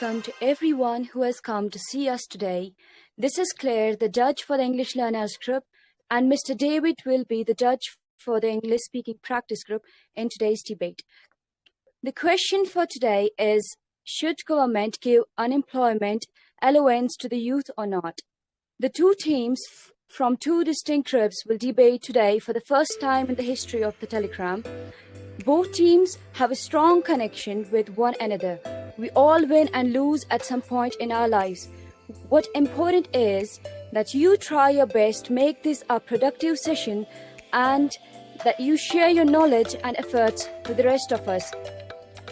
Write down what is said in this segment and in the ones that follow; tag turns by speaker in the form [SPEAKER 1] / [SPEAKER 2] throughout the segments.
[SPEAKER 1] welcome to everyone who has come to see us today. This is Claire, the judge for the English Learners Group, and Mr. David will be the judge for the English Speaking Practice Group in today's debate. The question for today is, should government give unemployment allowance to the youth or not? The two teams from two distinct groups will debate today for the first time in the history of the Telegram. Both teams have a strong connection with one another. We all win and lose at some point in our lives. What's important is that you try your best to make this a productive session and that you share your knowledge and efforts with the rest of us.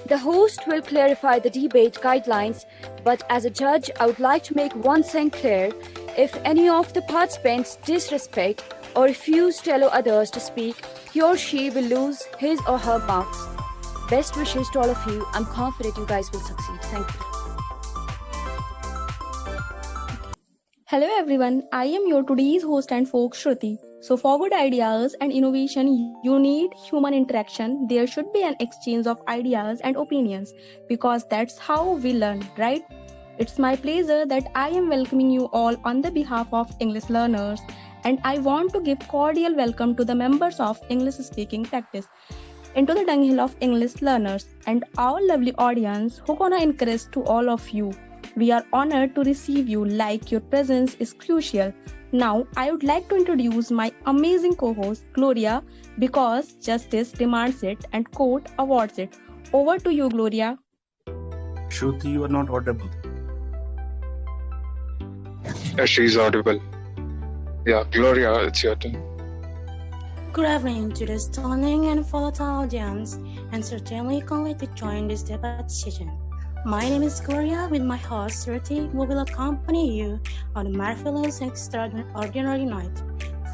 [SPEAKER 1] The host will clarify the debate guidelines, but as a judge, I would like to make one thing clear. If any of the participants disrespect or refuse to allow others to speak, he or she will lose his or her marks. Best wishes to all of you. I'm confident you guys will succeed. Thank you.
[SPEAKER 2] Hello everyone, I am your today's host and folk Shruti. So for good ideas and innovation, you need human interaction. There should be an exchange of ideas and opinions because that's how we learn, right? It's my pleasure that I am welcoming you all on the behalf of English learners, and I want to give cordial welcome to the members of English Speaking Practice into the dunghill of English learners and our lovely audience who gonna encourage to all of you. We are honored to receive you, like your presence is crucial. Now, I would like to introduce my amazing co-host, Gloria, because justice demands it and court awards it. Over to you, Gloria.
[SPEAKER 3] Shruti, you are not audible.
[SPEAKER 4] Yeah, she's audible. Yeah, Gloria, it's your turn.
[SPEAKER 5] Good evening to the stunning and volatile audience, and certainly can't wait to join this debate session. My name is Gloria, with my host, Shruti, who will accompany you on a marvelous and extraordinary night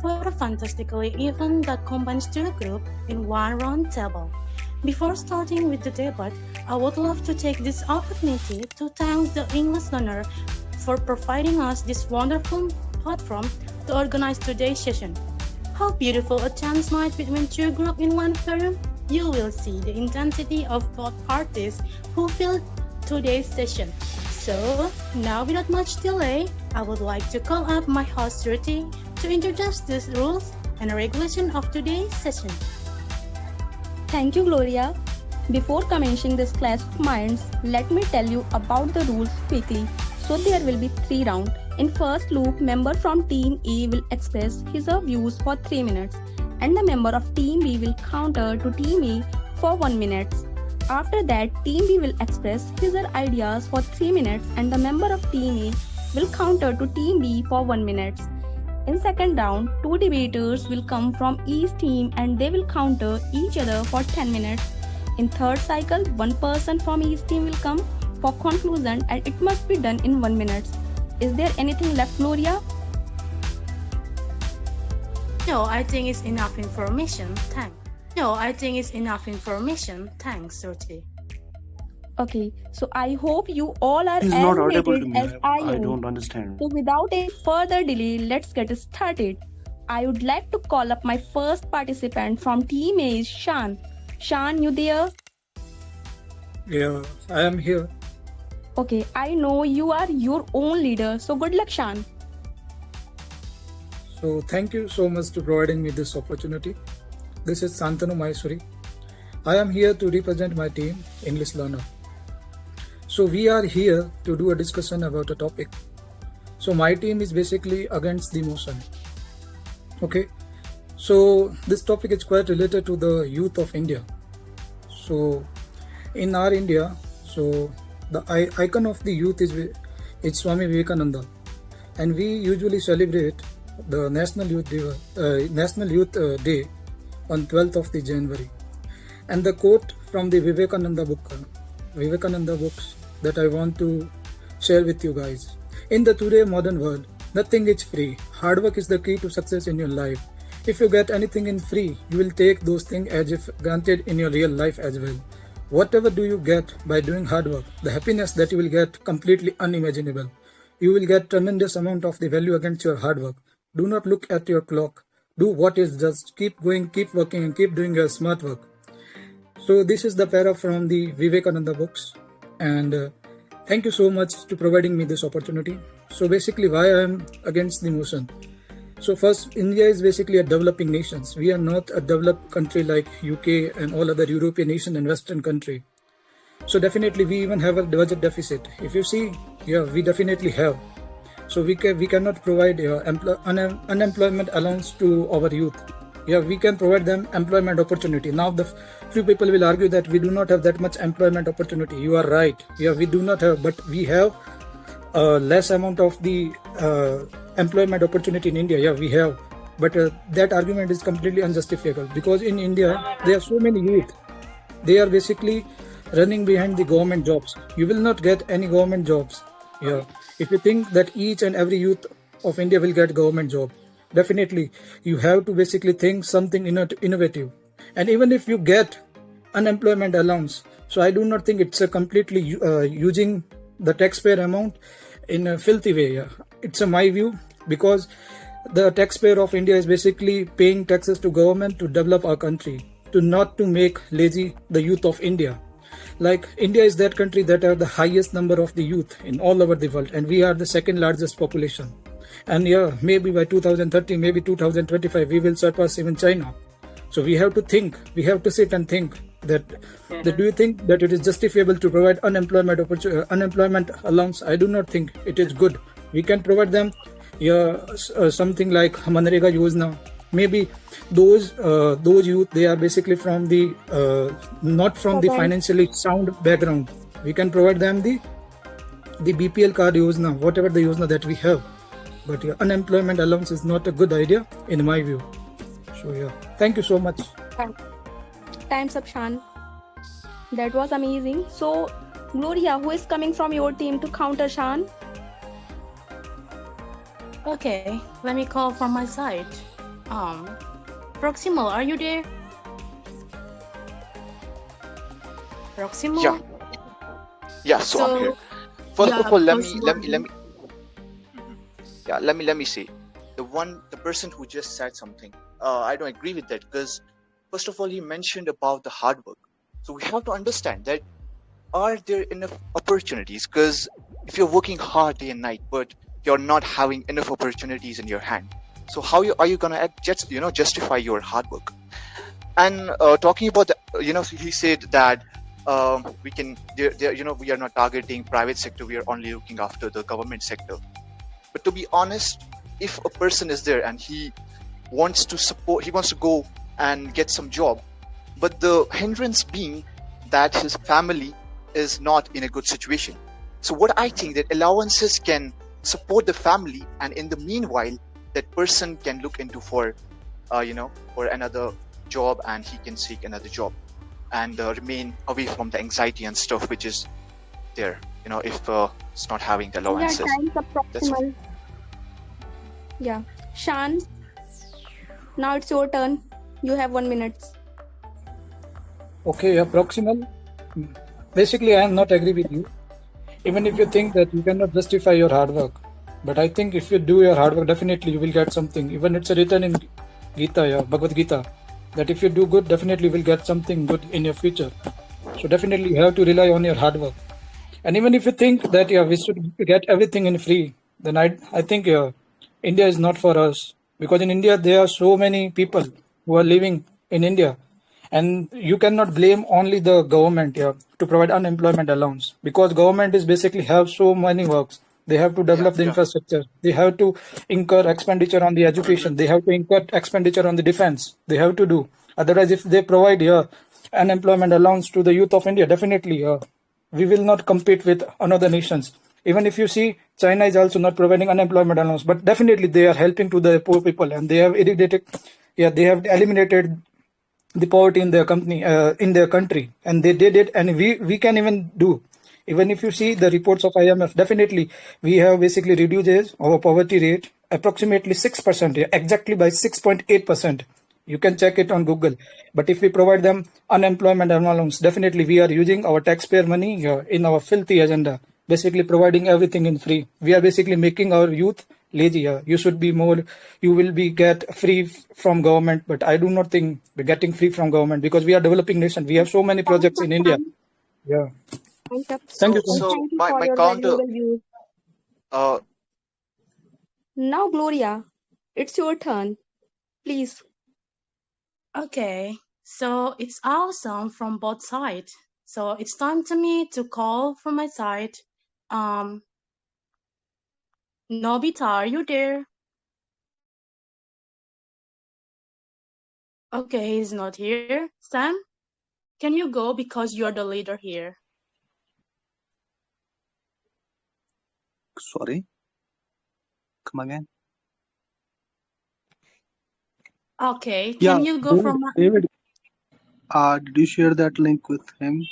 [SPEAKER 5] for a fantastically event that combines two groups in one round table. Before starting with the debate, I would love to take this opportunity to thank the English learner for providing us this wonderful platform to organize today's session. How beautiful a chance night between two groups in one forum. You will see the intensity of both parties who filled today's session. So, now without much delay, I would like to call up my host Shruti to introduce the rules and regulation of today's session.
[SPEAKER 2] Thank you, Gloria. Before commencing this class of minds, let me tell you about the rules quickly. So there will be 3 rounds. In first loop, member from team A will express his or views for 3 minutes, and the member of team B will counter to team A for 1 minute. After that, team B will express his or ideas for 3 minutes, and the member of team A will counter to team B for 1 minute. In second round, 2 debaters will come from each team and they will counter each other for 10 minutes. In third cycle, 1 person from each team will come for conclusion, and it must be done in 1 minute. Is there anything left, Gloria?
[SPEAKER 5] No, I think it's enough information. Thanks, Shruti.
[SPEAKER 2] Okay, so I hope you all are
[SPEAKER 3] He's
[SPEAKER 2] as
[SPEAKER 3] not audible to
[SPEAKER 2] motivated
[SPEAKER 3] me.
[SPEAKER 2] as I
[SPEAKER 3] I
[SPEAKER 2] am.
[SPEAKER 3] don't understand.
[SPEAKER 2] So without any further delay, let's get started. I would like to call up my first participant from team A, Shan. Shan, you there?
[SPEAKER 6] Yeah, I am here.
[SPEAKER 2] Okay, I know you are your own leader, so good luck, Shan.
[SPEAKER 6] So thank you so much for providing me this opportunity. This is Santanu Maheshwari. I am here to represent my team, English Learner. So we are here to do a discussion about a topic. So my team is basically against the motion. Okay, so this topic is quite related to the youth of India. So in our India, so the icon of the youth is Swami Vivekananda, and we usually celebrate the National Youth Day on 12th of the January. And the quote from the Vivekananda books that I want to share with you guys. In the today modern world, nothing is free. Hard work is the key to success in your life. If you get anything in free, you will take those things as if granted in your real life as well. Whatever do you get by doing hard work, the happiness that you will get completely unimaginable. You will get tremendous amount of the value against your hard work. Do not look at your clock. Do what is just. Keep going, keep working, and keep doing your smart work. So this is the para from the Vivekananda books. And Thank you so much to providing me this opportunity. So basically, why I am against the motion. So first, India is basically a developing nation. We are not a developed country like UK and all other European nation and Western country. So definitely we even have a budget deficit. If you see, yeah, we definitely have. So we cannot provide unemployment allowance to our youth. Yeah, we can provide them employment opportunity. Now the few people will argue that we do not have that much employment opportunity. You are right. Yeah, we do not have, but we have less amount of the employment opportunity in India. Yeah, we have, but that argument is completely unjustifiable because in India there are so many youth. They are basically running behind the government jobs. You will not get any government jobs. Yeah, if you think that each and every youth of India will get government job, definitely you have to basically think something innovative. And even if you get unemployment allowance, so I do not think it's a completely using the taxpayer amount in a filthy way. Yeah. It's my view because the taxpayer of India is basically paying taxes to government to develop our country, to not to make lazy the youth of India. Like India is that country that have the highest number of the youth in all over the world, and we are the second largest population. And yeah, maybe by 2030, maybe 2025, we will surpass even China. So we have to think, we have to sit and think that do you think that it is justifiable to provide unemployment allowance? I do not think it is good. We can provide them something like Manrega Yojana. Maybe those youth, they are basically from the not from the financially sound background. We can provide them the BPL card Yojana, whatever the Yojana that we have. But yeah, unemployment allowance is not a good idea in my view. So yeah, thank you so much.
[SPEAKER 2] Time's up, Shan. That was amazing. So, Gloria, who is coming from your team to counter Shan?
[SPEAKER 5] Okay, let me call from my side. Proximal, are you there? Proximal?
[SPEAKER 7] Yeah, so I'm here. First of all, let me say the person who just said something, I don't agree with that because first of all, he mentioned about the hard work. So we have to understand that are there enough opportunities? Because if you're working hard day and night, but you're not having enough opportunities in your hand, so how are you gonna justify your hard work? And talking about he said that we can we are not targeting private sector, we are only looking after the government sector. But to be honest, if a person is there and he wants to go and get some job, but the hindrance being that his family is not in a good situation. So what I think that allowances can support the family, and in the meanwhile that person can look into for another job, and he can seek another job and remain away from the anxiety and stuff which is there, if it's not having the allowances.
[SPEAKER 2] Yeah, time's up, Proximal. Yeah, Shan, now it's your turn. You have 1 minute.
[SPEAKER 6] Okay, proximal. Basically, I am not agree with you. Even if you think that you cannot justify your hard work, but I think if you do your hard work, definitely you will get something. Even it's written in Gita, Bhagavad Gita, that if you do good, definitely you will get something good in your future. So definitely you have to rely on your hard work. And even if you think that we should get everything in free, then I think India is not for us, because in India there are so many people who are living in India, and you cannot blame only the government to provide unemployment allowance, because government is basically have so many works. They have to develop the infrastructure. They have to incur expenditure on the education. They have to incur expenditure on the defense. They have to do. Otherwise, if they provide unemployment allowance to the youth of India, definitely we will not compete with another nations. Even if you see, China is also not providing unemployment allowance, but definitely they are helping to the poor people, and they have they have eliminated the poverty in their country, and they did it, and we can even do. Even if you see the reports of IMF, definitely we have basically reduced our poverty rate approximately 6%, exactly by 6.8%. You can check it on Google. But if we provide them unemployment allowance, definitely we are using our taxpayer money in our filthy agenda, basically providing everything in free. We are basically making our youth lazy. You will be get free from government, but I do not think we're getting free from government, because we are developing nation. We have so many projects in India. Yeah. Thank you
[SPEAKER 7] So,
[SPEAKER 6] so much.
[SPEAKER 7] so
[SPEAKER 2] Thank you
[SPEAKER 7] my,
[SPEAKER 2] for
[SPEAKER 7] my
[SPEAKER 2] your
[SPEAKER 7] counter,
[SPEAKER 2] valuable views.
[SPEAKER 7] uh,
[SPEAKER 2] Now, Gloria, it's your turn. Please.
[SPEAKER 5] Okay, so it's awesome from both sides. So it's time to me to call from my side. Um, Nobita, are you there? Okay, he's not here. Sam, can you go because you're the leader here?
[SPEAKER 3] Sorry, come again.
[SPEAKER 5] Okay,
[SPEAKER 3] Yeah,
[SPEAKER 5] can you go
[SPEAKER 3] David.
[SPEAKER 5] from
[SPEAKER 3] David, did you share that link with him?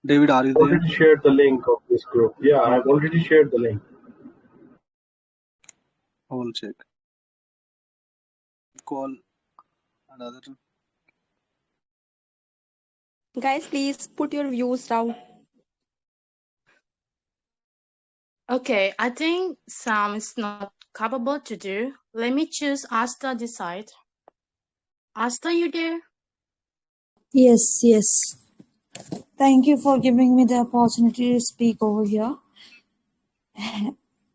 [SPEAKER 3] David, are you there?
[SPEAKER 8] Already shared the link of this group. Yeah, I've already shared the link.
[SPEAKER 3] I will check. Call another.
[SPEAKER 2] Guys, please put your views down.
[SPEAKER 5] Okay, I think Sam is not capable to do. Let me choose Asta decide. Asta, you there?
[SPEAKER 9] Yes, yes. Thank you for giving me the opportunity to speak over here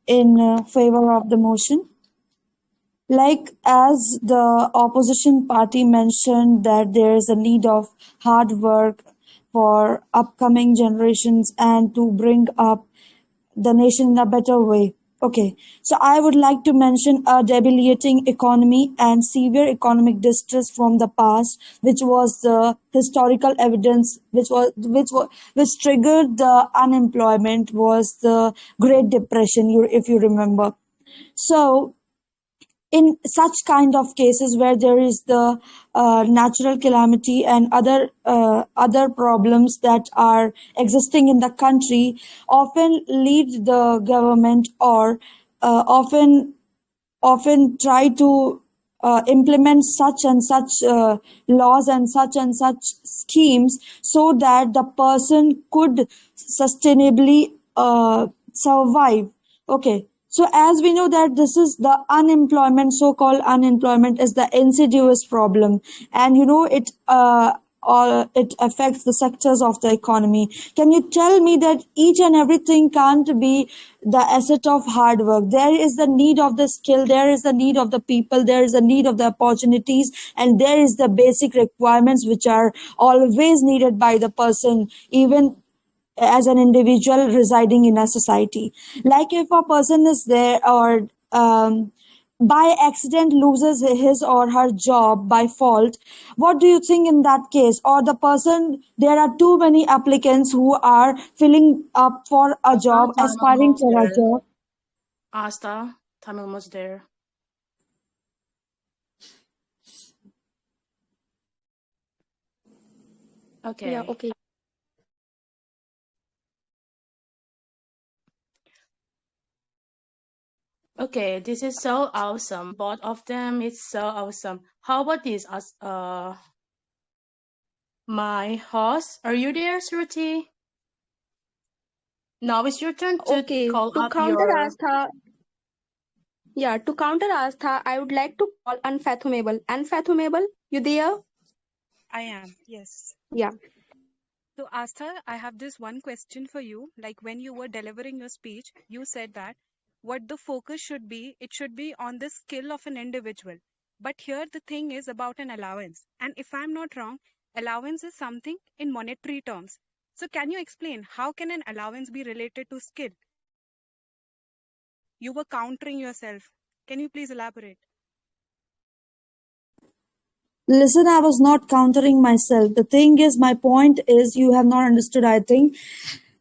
[SPEAKER 9] in favor of the motion. Like as the opposition party mentioned that there is a need of hard work for upcoming generations and to bring up the nation in a better way. Okay, so I would like to mention a debilitating economy and severe economic distress from the past, which was the historical evidence, which triggered the unemployment was the Great Depression. If you remember, so in such kind of cases where there is the natural calamity and other problems that are existing in the country often lead the government or often try to implement such and such laws and such schemes so that the person could sustainably survive. Okay. So as we know that this is the unemployment, so-called unemployment is the insidious problem, and it affects the sectors of the economy. Can you tell me that each and everything can't be the asset of hard work? There is the need of the skill, there is the need of the people, there is the need of the opportunities, and there is the basic requirements which are always needed by the person, even as an individual residing in a society. Like if a person is there or by accident loses his or her job by fault, what do you think in that case? Or the person, there are too many applicants who are filling up for a
[SPEAKER 5] Asta,
[SPEAKER 9] job,
[SPEAKER 5] time
[SPEAKER 9] aspiring
[SPEAKER 5] almost
[SPEAKER 9] for a
[SPEAKER 5] there.
[SPEAKER 9] job.
[SPEAKER 5] Asta, time almost there.
[SPEAKER 2] Yeah,
[SPEAKER 5] Okay.
[SPEAKER 2] okay.
[SPEAKER 5] Okay, this is so awesome. Both of them is so awesome. How about this? My host, are you there, Shruti? Now it's your turn to
[SPEAKER 2] Okay,
[SPEAKER 5] call
[SPEAKER 2] to
[SPEAKER 5] up
[SPEAKER 2] counter
[SPEAKER 5] your.
[SPEAKER 2] Astha, yeah, to counter Astha, I would like to call Unfathomable. Unfathomable, you there?
[SPEAKER 10] I am, yes.
[SPEAKER 2] Yeah.
[SPEAKER 10] So, Astha, I have this one question for you. Like when you were delivering your speech, you said that what the focus should be, it should be on the skill of an individual. But here the thing is about an allowance. And if I'm not wrong, allowance is something in monetary terms. So, can you explain how can an allowance be related to skill? You were countering yourself. Can you please elaborate?
[SPEAKER 9] Listen, I was not countering myself. The thing is, my point is, you have not understood, I think.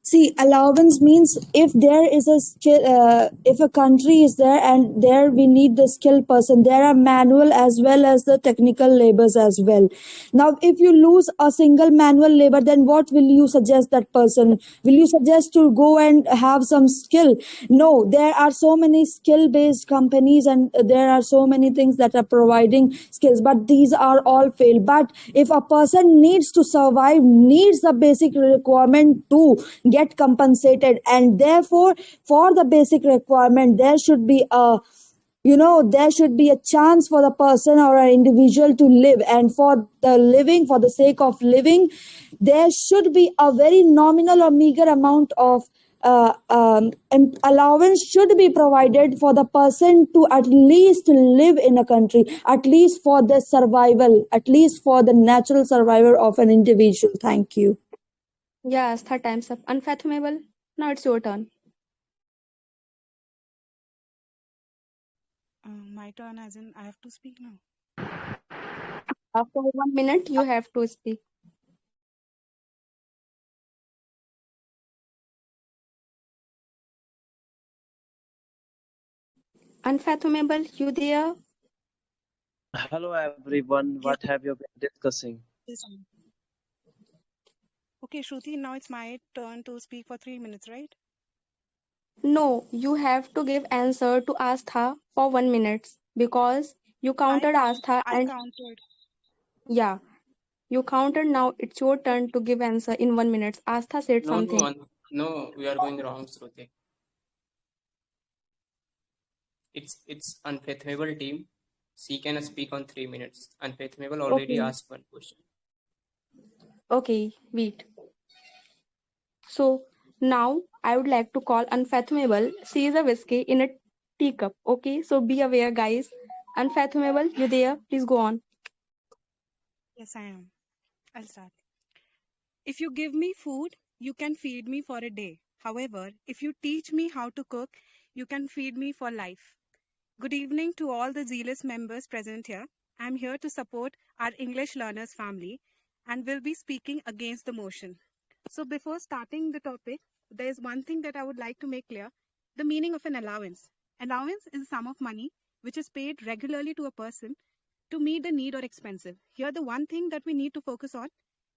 [SPEAKER 9] See, allowance means if there is a skill, if a country is there and there we need the skilled person, there are manual as well as the technical labors as well. Now, if you lose a single manual labor, then what will you suggest that person? Will you suggest to go and have some skill? No, there are so many skill based companies and there are so many things that are providing skills, but these are all failed. But if a person needs to survive, needs the basic requirement to get compensated, and therefore for the basic requirement there should be a there should be a chance for the person or an individual to live, and for the living, for the sake of living, there should be a very nominal or meager amount of allowance should be provided for the person to at least live in a country, at least for the survival, at least for the natural survival of an individual. Thank you.
[SPEAKER 2] Yeah, Astha, time's up. Unfathomable. Now it's your turn.
[SPEAKER 10] My turn, as in I have to speak now.
[SPEAKER 2] After 1 minute, you have to speak. Unfathomable, you there?
[SPEAKER 11] Hello everyone,
[SPEAKER 10] Yes,
[SPEAKER 11] what have you been discussing?
[SPEAKER 10] yes, ma'am. Okay, Shruti, now it's my turn to speak for 3 minutes, right?
[SPEAKER 2] No, you have to give answer to Astha for 1 minute because you countered Astha
[SPEAKER 10] I
[SPEAKER 2] and
[SPEAKER 10] counted.
[SPEAKER 2] yeah, you counted. Now it's your turn to give answer in 1 minute. Astha said
[SPEAKER 12] No,
[SPEAKER 2] something.
[SPEAKER 12] no, we are going wrong, Shruti. It's unfathomable team. She can speak on 3 minutes. Unfathomable already
[SPEAKER 2] Okay,
[SPEAKER 12] asked one question.
[SPEAKER 2] okay, wait. So now I would like to call Unfathomable. She is a whiskey in a teacup. Okay, so be aware, guys. Unfathomable, you there? Please go on.
[SPEAKER 10] Yes, I am. I'll start. If you give me food, you can feed me for a day. However, if you teach me how to cook, you can feed me for life. Good evening to all the zealous members present here. I'm here to support our English learners family and will be speaking against the motion. So before starting the topic, there is one thing that I would like to make clear: the meaning of an allowance. Allowance is a sum of money which is paid regularly to a person to meet the need or expensive. Here, the one thing that we need to focus on,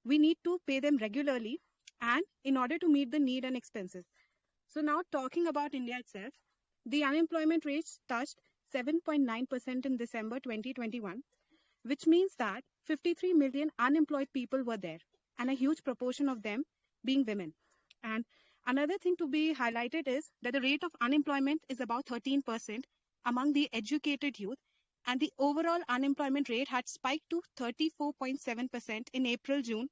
[SPEAKER 10] we need to pay them regularly and in order to meet the need and expenses. So now talking about India itself, the unemployment rate touched 7.9% in December 2021, which means that 53 million unemployed people were there, and a huge proportion of them being women. And another thing to be highlighted is that the rate of unemployment is about 13% among the educated youth, and the overall unemployment rate had spiked to 34.7% in April June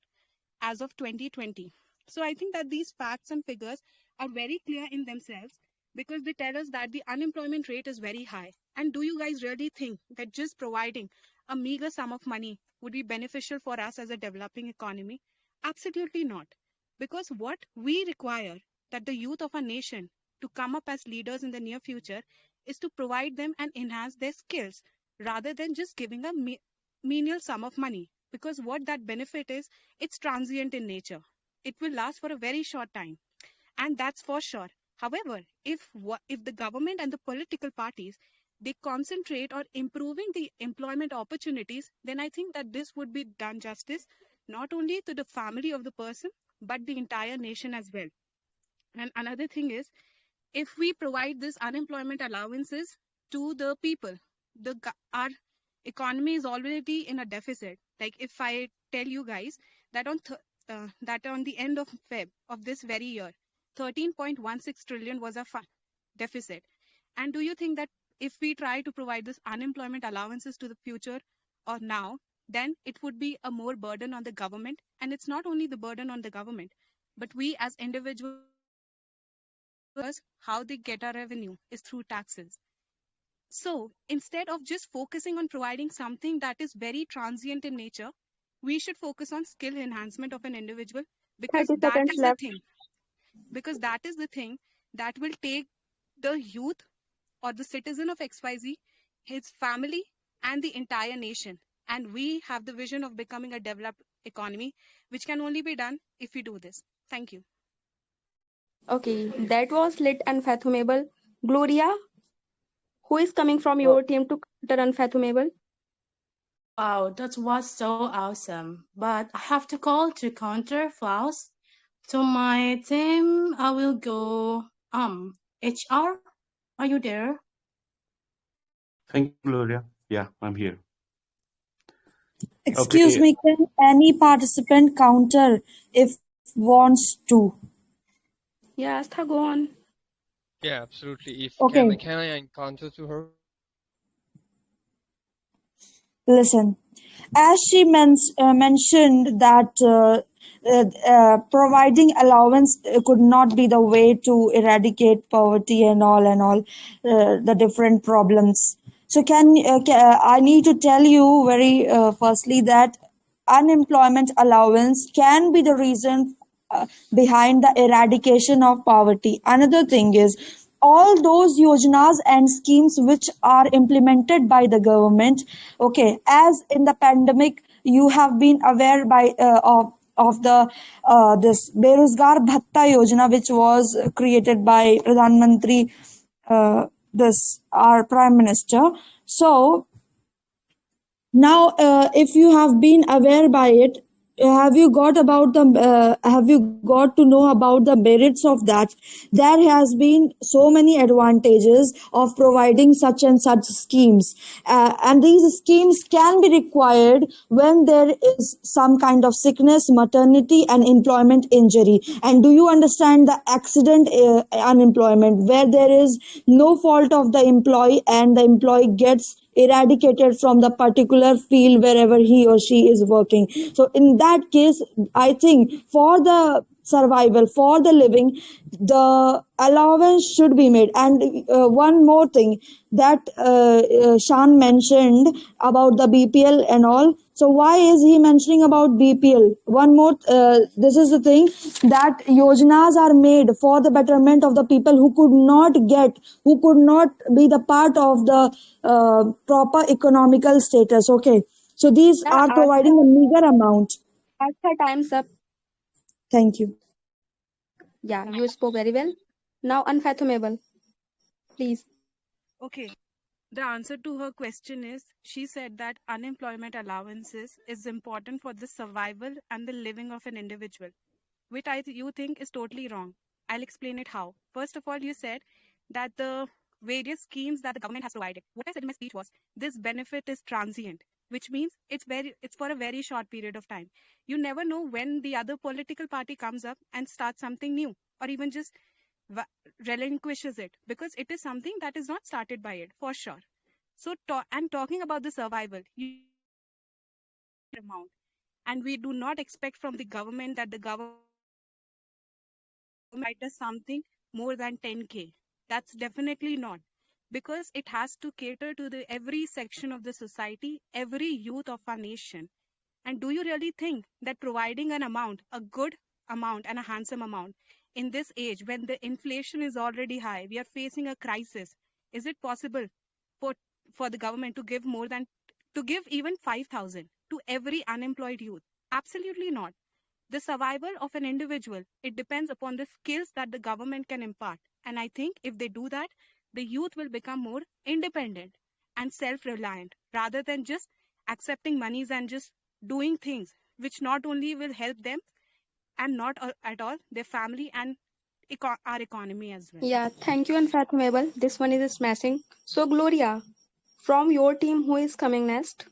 [SPEAKER 10] as of 2020. So I think that these facts and figures are very clear in themselves because they tell us that the unemployment rate is very high. And do you guys really think that just providing a meager sum of money would be beneficial for us as a developing economy? Absolutely not. Because what we require that the youth of our nation to come up as leaders in the near future is to provide them and enhance their skills rather than just giving a menial sum of money. Because what that benefit is, it's transient in nature. It will last for a very short time, and that's for sure. However, if the government and the political parties they concentrate on improving the employment opportunities, then I think that this would be done justice not only to the family of the person but the entire nation as well. And another thing is, if we provide this unemployment allowances to the people, our economy is already in a deficit. Like if I tell you guys that on the end of Feb of this very year, 13.16 trillion was a deficit. And do you think that if we try to provide this unemployment allowances to the future or now, then it would be a more burden on the government? And it's not only the burden on the government, but we as individuals, how they get our revenue is through taxes. So instead of just focusing on providing something that is very transient in nature, we should focus on skill enhancement of an individual because
[SPEAKER 2] 30
[SPEAKER 10] that
[SPEAKER 2] seconds
[SPEAKER 10] is the
[SPEAKER 2] left.
[SPEAKER 10] thing. Because that is the thing that will take the youth or the citizen of XYZ, his family, and the entire nation. And we have the vision of becoming a developed economy, which can only be done if we do this. Thank you.
[SPEAKER 2] Okay, that was lit Unfathomable. Gloria, who is coming from
[SPEAKER 11] So,
[SPEAKER 2] your team to counter Unfathomable?
[SPEAKER 5] Wow, that was so awesome. But I have to call to counter flaws. So my team, I will go HR. Are you there?
[SPEAKER 13] Thank you, Gloria. Yeah, I'm here.
[SPEAKER 9] Excuse
[SPEAKER 13] Okay,
[SPEAKER 9] me, can any participant counter if wants to?
[SPEAKER 2] Yeah, Astha, go on.
[SPEAKER 14] Yeah, absolutely. If
[SPEAKER 9] Okay.
[SPEAKER 14] can I encounter to her?
[SPEAKER 9] Listen, as she mentioned that providing allowance could not be the way to eradicate poverty and all the different problems. So I need to tell you very firstly that unemployment allowance can be the reason behind the eradication of poverty. Another thing is all those yojanas and schemes which are implemented by the government. Okay, as in the pandemic, you have been aware of the this Berozgar Bhatta Yojana, which was created by Pradhan Mantri, this our Prime Minister. So now, if you have been aware by it, have you got to know about the merits of that? There has been so many advantages of providing such and such schemes, and these schemes can be required when there is some kind of sickness, maternity, and employment injury. And do you understand the accident unemployment, where there is no fault of the employee and the employee gets eradicated from the particular field wherever he or she is working. So in that case, I think for the survival, for the living, the allowance should be made. And one more thing that Shan mentioned about the BPL and all. So why is he mentioning about BPL? One more, this is the thing, that yojanas are made for the betterment of the people who could not be the part of the proper economical status. Okay, so these
[SPEAKER 2] Yeah,
[SPEAKER 9] are providing a meager amount.
[SPEAKER 2] Arthur, time's up.
[SPEAKER 9] Thank you.
[SPEAKER 2] Yeah, you spoke very well. Now, unfathomable. Please.
[SPEAKER 10] Okay. The answer to her question is she said that unemployment allowances is important for the survival and the living of an individual, which you think is totally wrong. I'll explain it how. First of all, you said that the various schemes that the government has provided. What I said in my speech was this benefit is transient, which means it's for a very short period of time. You never know when the other political party comes up and starts something new, or even just relinquishes it, because it is something that is not started by it for sure. So and talking about the survival, you amount, and we do not expect from the government that the government does something more than 10K. That's definitely not, because it has to cater to the every section of the society, every youth of our nation. And do you really think that providing an amount, a good amount and a handsome amount in this age when the inflation is already high, we are facing a crisis, is it possible for for the government to give more than to give even 5,000 to every unemployed youth? Absolutely not. The survival of an individual, it depends upon the skills that the government can impart. And I think if they do that, the youth will become more independent and self-reliant rather than just accepting monies and just doing things which not only will help them and not at all their family and our economy as well.
[SPEAKER 2] Yeah, thank you, unfathomable. This one is smashing. So, Gloria, from your team, who is coming next?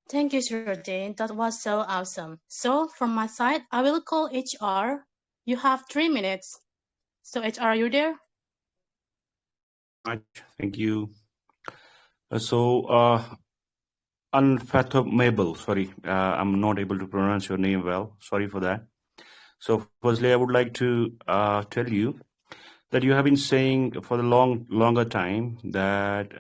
[SPEAKER 5] Thank you, Shruti. That was so awesome. So, from my side, I will call HR. You have 3 minutes. So, HR, are you there?
[SPEAKER 13] Much. Thank you. So, unfathomable. Sorry, I'm not able to pronounce your name well. Sorry for that. So, firstly, I would like to tell you that you have been saying for the longer time that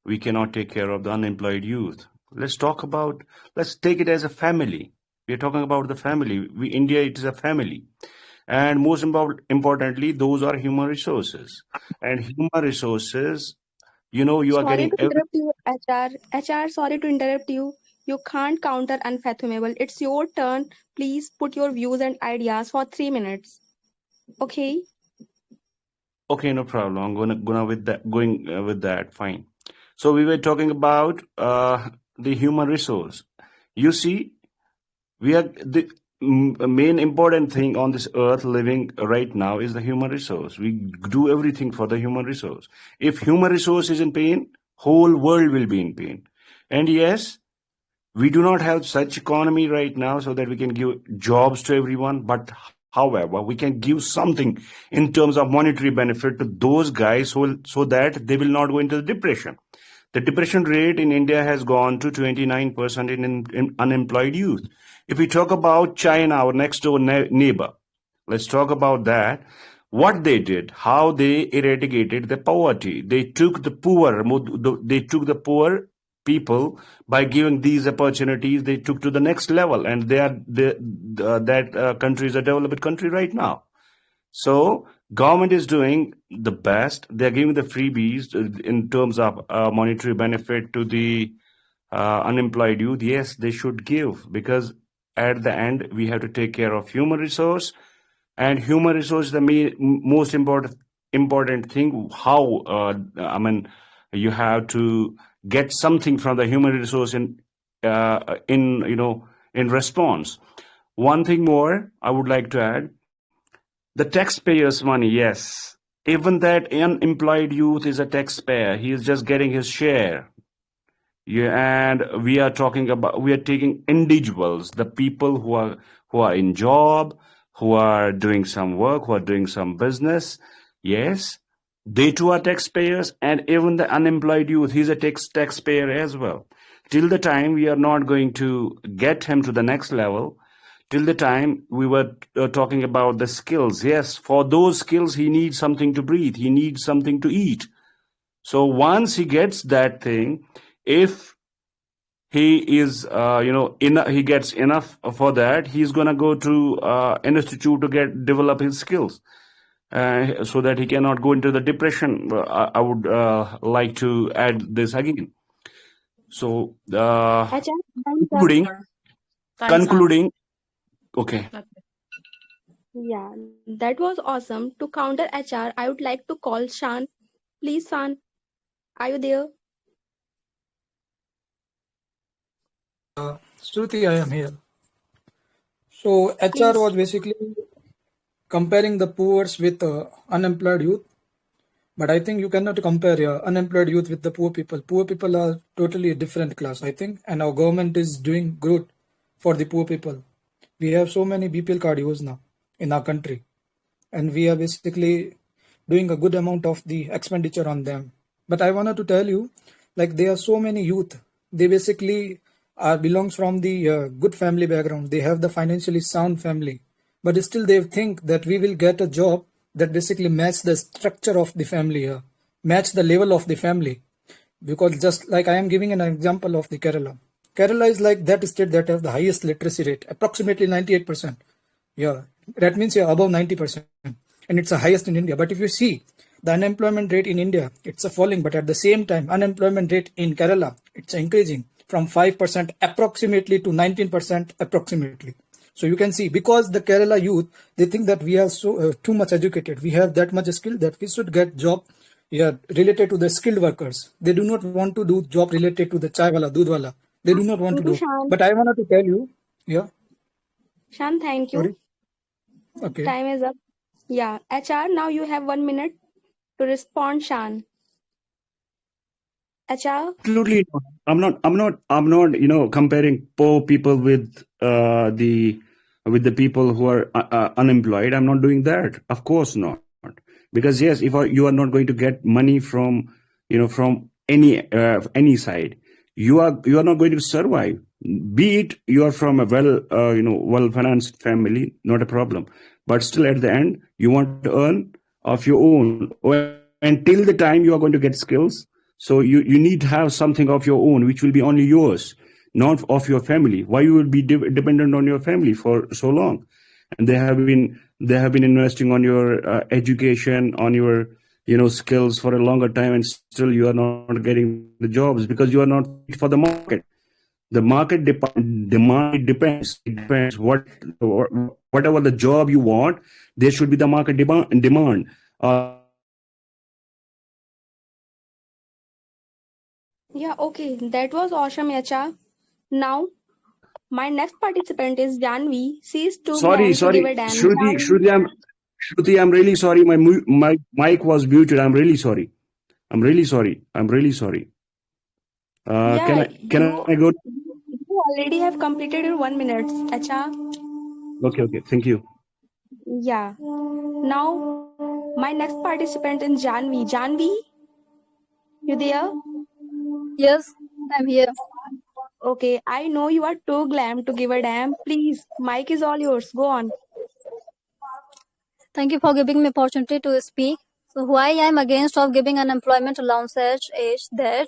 [SPEAKER 13] we cannot take care of the unemployed youth. Let's take it as a family. We are talking about the family. India, it is a family. And most importantly, those are human resources. And human resources, you are
[SPEAKER 2] Sorry
[SPEAKER 13] getting
[SPEAKER 2] to interrupt you, HR. HR, sorry to interrupt you. You can't counter unfathomable. It's your turn. Please put your views and ideas for 3 minutes. Okay?
[SPEAKER 13] Okay, no problem. I'm gonna with that. Fine. So we were talking about the human resource. You see, we are the main important thing on this earth living right now is the human resource. We do everything for the human resource. If human resource is in pain, whole world will be in pain. And yes, we do not have such economy right now so that we can give jobs to everyone, but however, we can give something in terms of monetary benefit to those guys so that they will not go into the depression. The depression rate in India has gone to 29% in unemployed youth. If we talk about China, our next door neighbor, let's talk about that. What they did, how they eradicated the poverty. They took the poor people by giving these opportunities. They took to the next level, and that country is a developed country right now. So government is doing the best. They're giving the freebies in terms of monetary benefit to the unemployed youth. Yes, they should give, because at the end we have to take care of human resource, and human resource is the most important thing. How you have to get something from the human resource in response. One thing more I would like to add: the taxpayers' money. Yes, even that unemployed youth is a taxpayer. He is just getting his share. Yeah, and we are taking individuals, the people who are in job, who are doing some work, who are doing some business. Yes, they too are taxpayers, and even the unemployed youth, he's a taxpayer as well. Till the time we are not going to get him to the next level, till the time we were talking about the skills. Yes, for those skills, he needs something to breathe. He needs something to eat. So once he gets that thing, if he is, he gets enough for that, he's gonna go to an institute to develop his skills, so that he cannot go into the depression. I would like to add this again. So concluding,
[SPEAKER 5] Time's up.
[SPEAKER 13] concluding. Okay.
[SPEAKER 2] Yeah, that was awesome. To counter HR, I would like to call Shan. Please, Shan, are you there?
[SPEAKER 6] Shruti, I am here. So HR was basically comparing the poor with unemployed youth. But I think you cannot compare unemployed youth with the poor people. Poor people are totally a different class, I think. And our government is doing good for the poor people. We have so many BPL card users now in our country. And we are basically doing a good amount of the expenditure on them. But I wanted to tell you, like, there are so many youth. They basically belongs from the good family background. They have the financially sound family. But still they think that we will get a job that basically match the structure of the family here, match the level of the family. Because just like I am giving an example of the Kerala. Kerala is like that state that has the highest literacy rate, approximately 98%. Yeah, that means you're above 90%. And it's the highest in India. But if you see the unemployment rate in India, it's a falling. But at the same time, unemployment rate in Kerala, it's increasing from 5% approximately to 19% approximately. So you can see, because the Kerala youth, they think that we are so too much educated. We have that much skill that we should get job related to the skilled workers. They do not want to do job related to the chai wala, doodh wala. They do not want to do.
[SPEAKER 2] Shan.
[SPEAKER 6] But I wanted to tell you,
[SPEAKER 2] Shan, thank you.
[SPEAKER 6] Sorry. Okay.
[SPEAKER 2] Time is up. Yeah, HR, now you have 1 minute to respond, Shan. HR?
[SPEAKER 13] Absolutely not. I'm not comparing poor people with the people who are unemployed. I'm not doing that. Of course not. Because yes, if you are not going to get money from any side, you are not going to survive. Be it you are from a well financed family, not a problem. But still, at the end, you want to earn of your own. Until the time you are going to get skills, so you need to have something of your own, which will be only yours, not of your family. Why you will be dependent on your family for so long? And they have been investing on your education, on your skills for a longer time, and still you are not getting the jobs because you are not fit for the market. The market demand depends. It depends whatever the job you want, there should be the market demand.
[SPEAKER 2] Yeah, okay. That was awesome, HR. Now, my next participant is Janvi. She is too
[SPEAKER 13] Sorry,
[SPEAKER 2] bland to give a damn.
[SPEAKER 13] Shruti, I'm really sorry. My mic was muted. I'm really sorry. I'm really sorry.
[SPEAKER 2] Yeah,
[SPEAKER 13] Can I go?
[SPEAKER 2] you already have completed your 1 minute, HR.
[SPEAKER 13] Okay. Thank you.
[SPEAKER 2] Yeah. Now, my next participant is Janvi. Janvi, you there?
[SPEAKER 14] Yes, I'm here.
[SPEAKER 2] Okay, I know you are too glam to give a damn. Please, mic is all yours. Go on.
[SPEAKER 14] Thank you for giving me opportunity to speak. So why I am against of giving unemployment allowances is that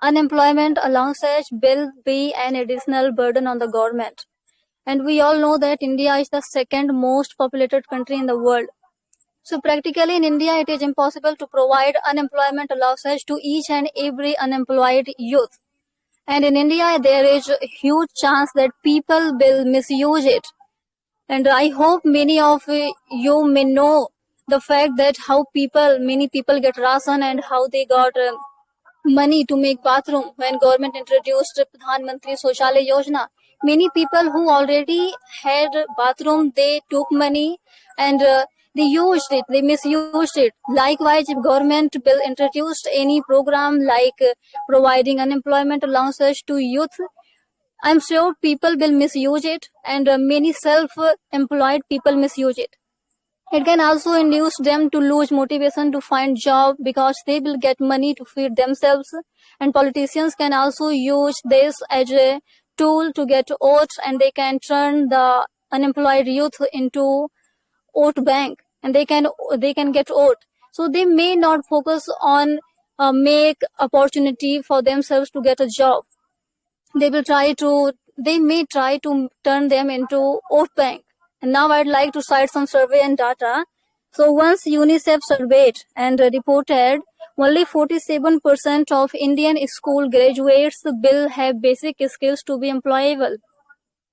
[SPEAKER 14] unemployment allowances will be an additional burden on the government. And we all know that India is the second most populated country in the world. So practically in India, it is impossible to provide unemployment allowances to each and every unemployed youth. And in India, there is a huge chance that people will misuse it. And I hope many of you may know the fact that how many people get ration and how they got money to make bathroom when government introduced Pradhan Mantri Saushalaya Yojana. Many people who already had bathroom, they took money and they used it, they misused it. Likewise, if government will introduce any program like providing unemployment allowances to youth, I'm sure people will misuse it and many self-employed people misuse it. It can also induce them to lose motivation to find job because they will get money to feed themselves. And politicians can also use this as a tool to get votes, and they can turn the unemployed youth into vote bank, and they can get vote. So they may not focus on make opportunity for themselves to get a job. They may try to turn them into vote bank. And now I'd like to cite some survey and data. So once UNICEF surveyed and reported only 47% of Indian school graduates will have basic skills to be employable.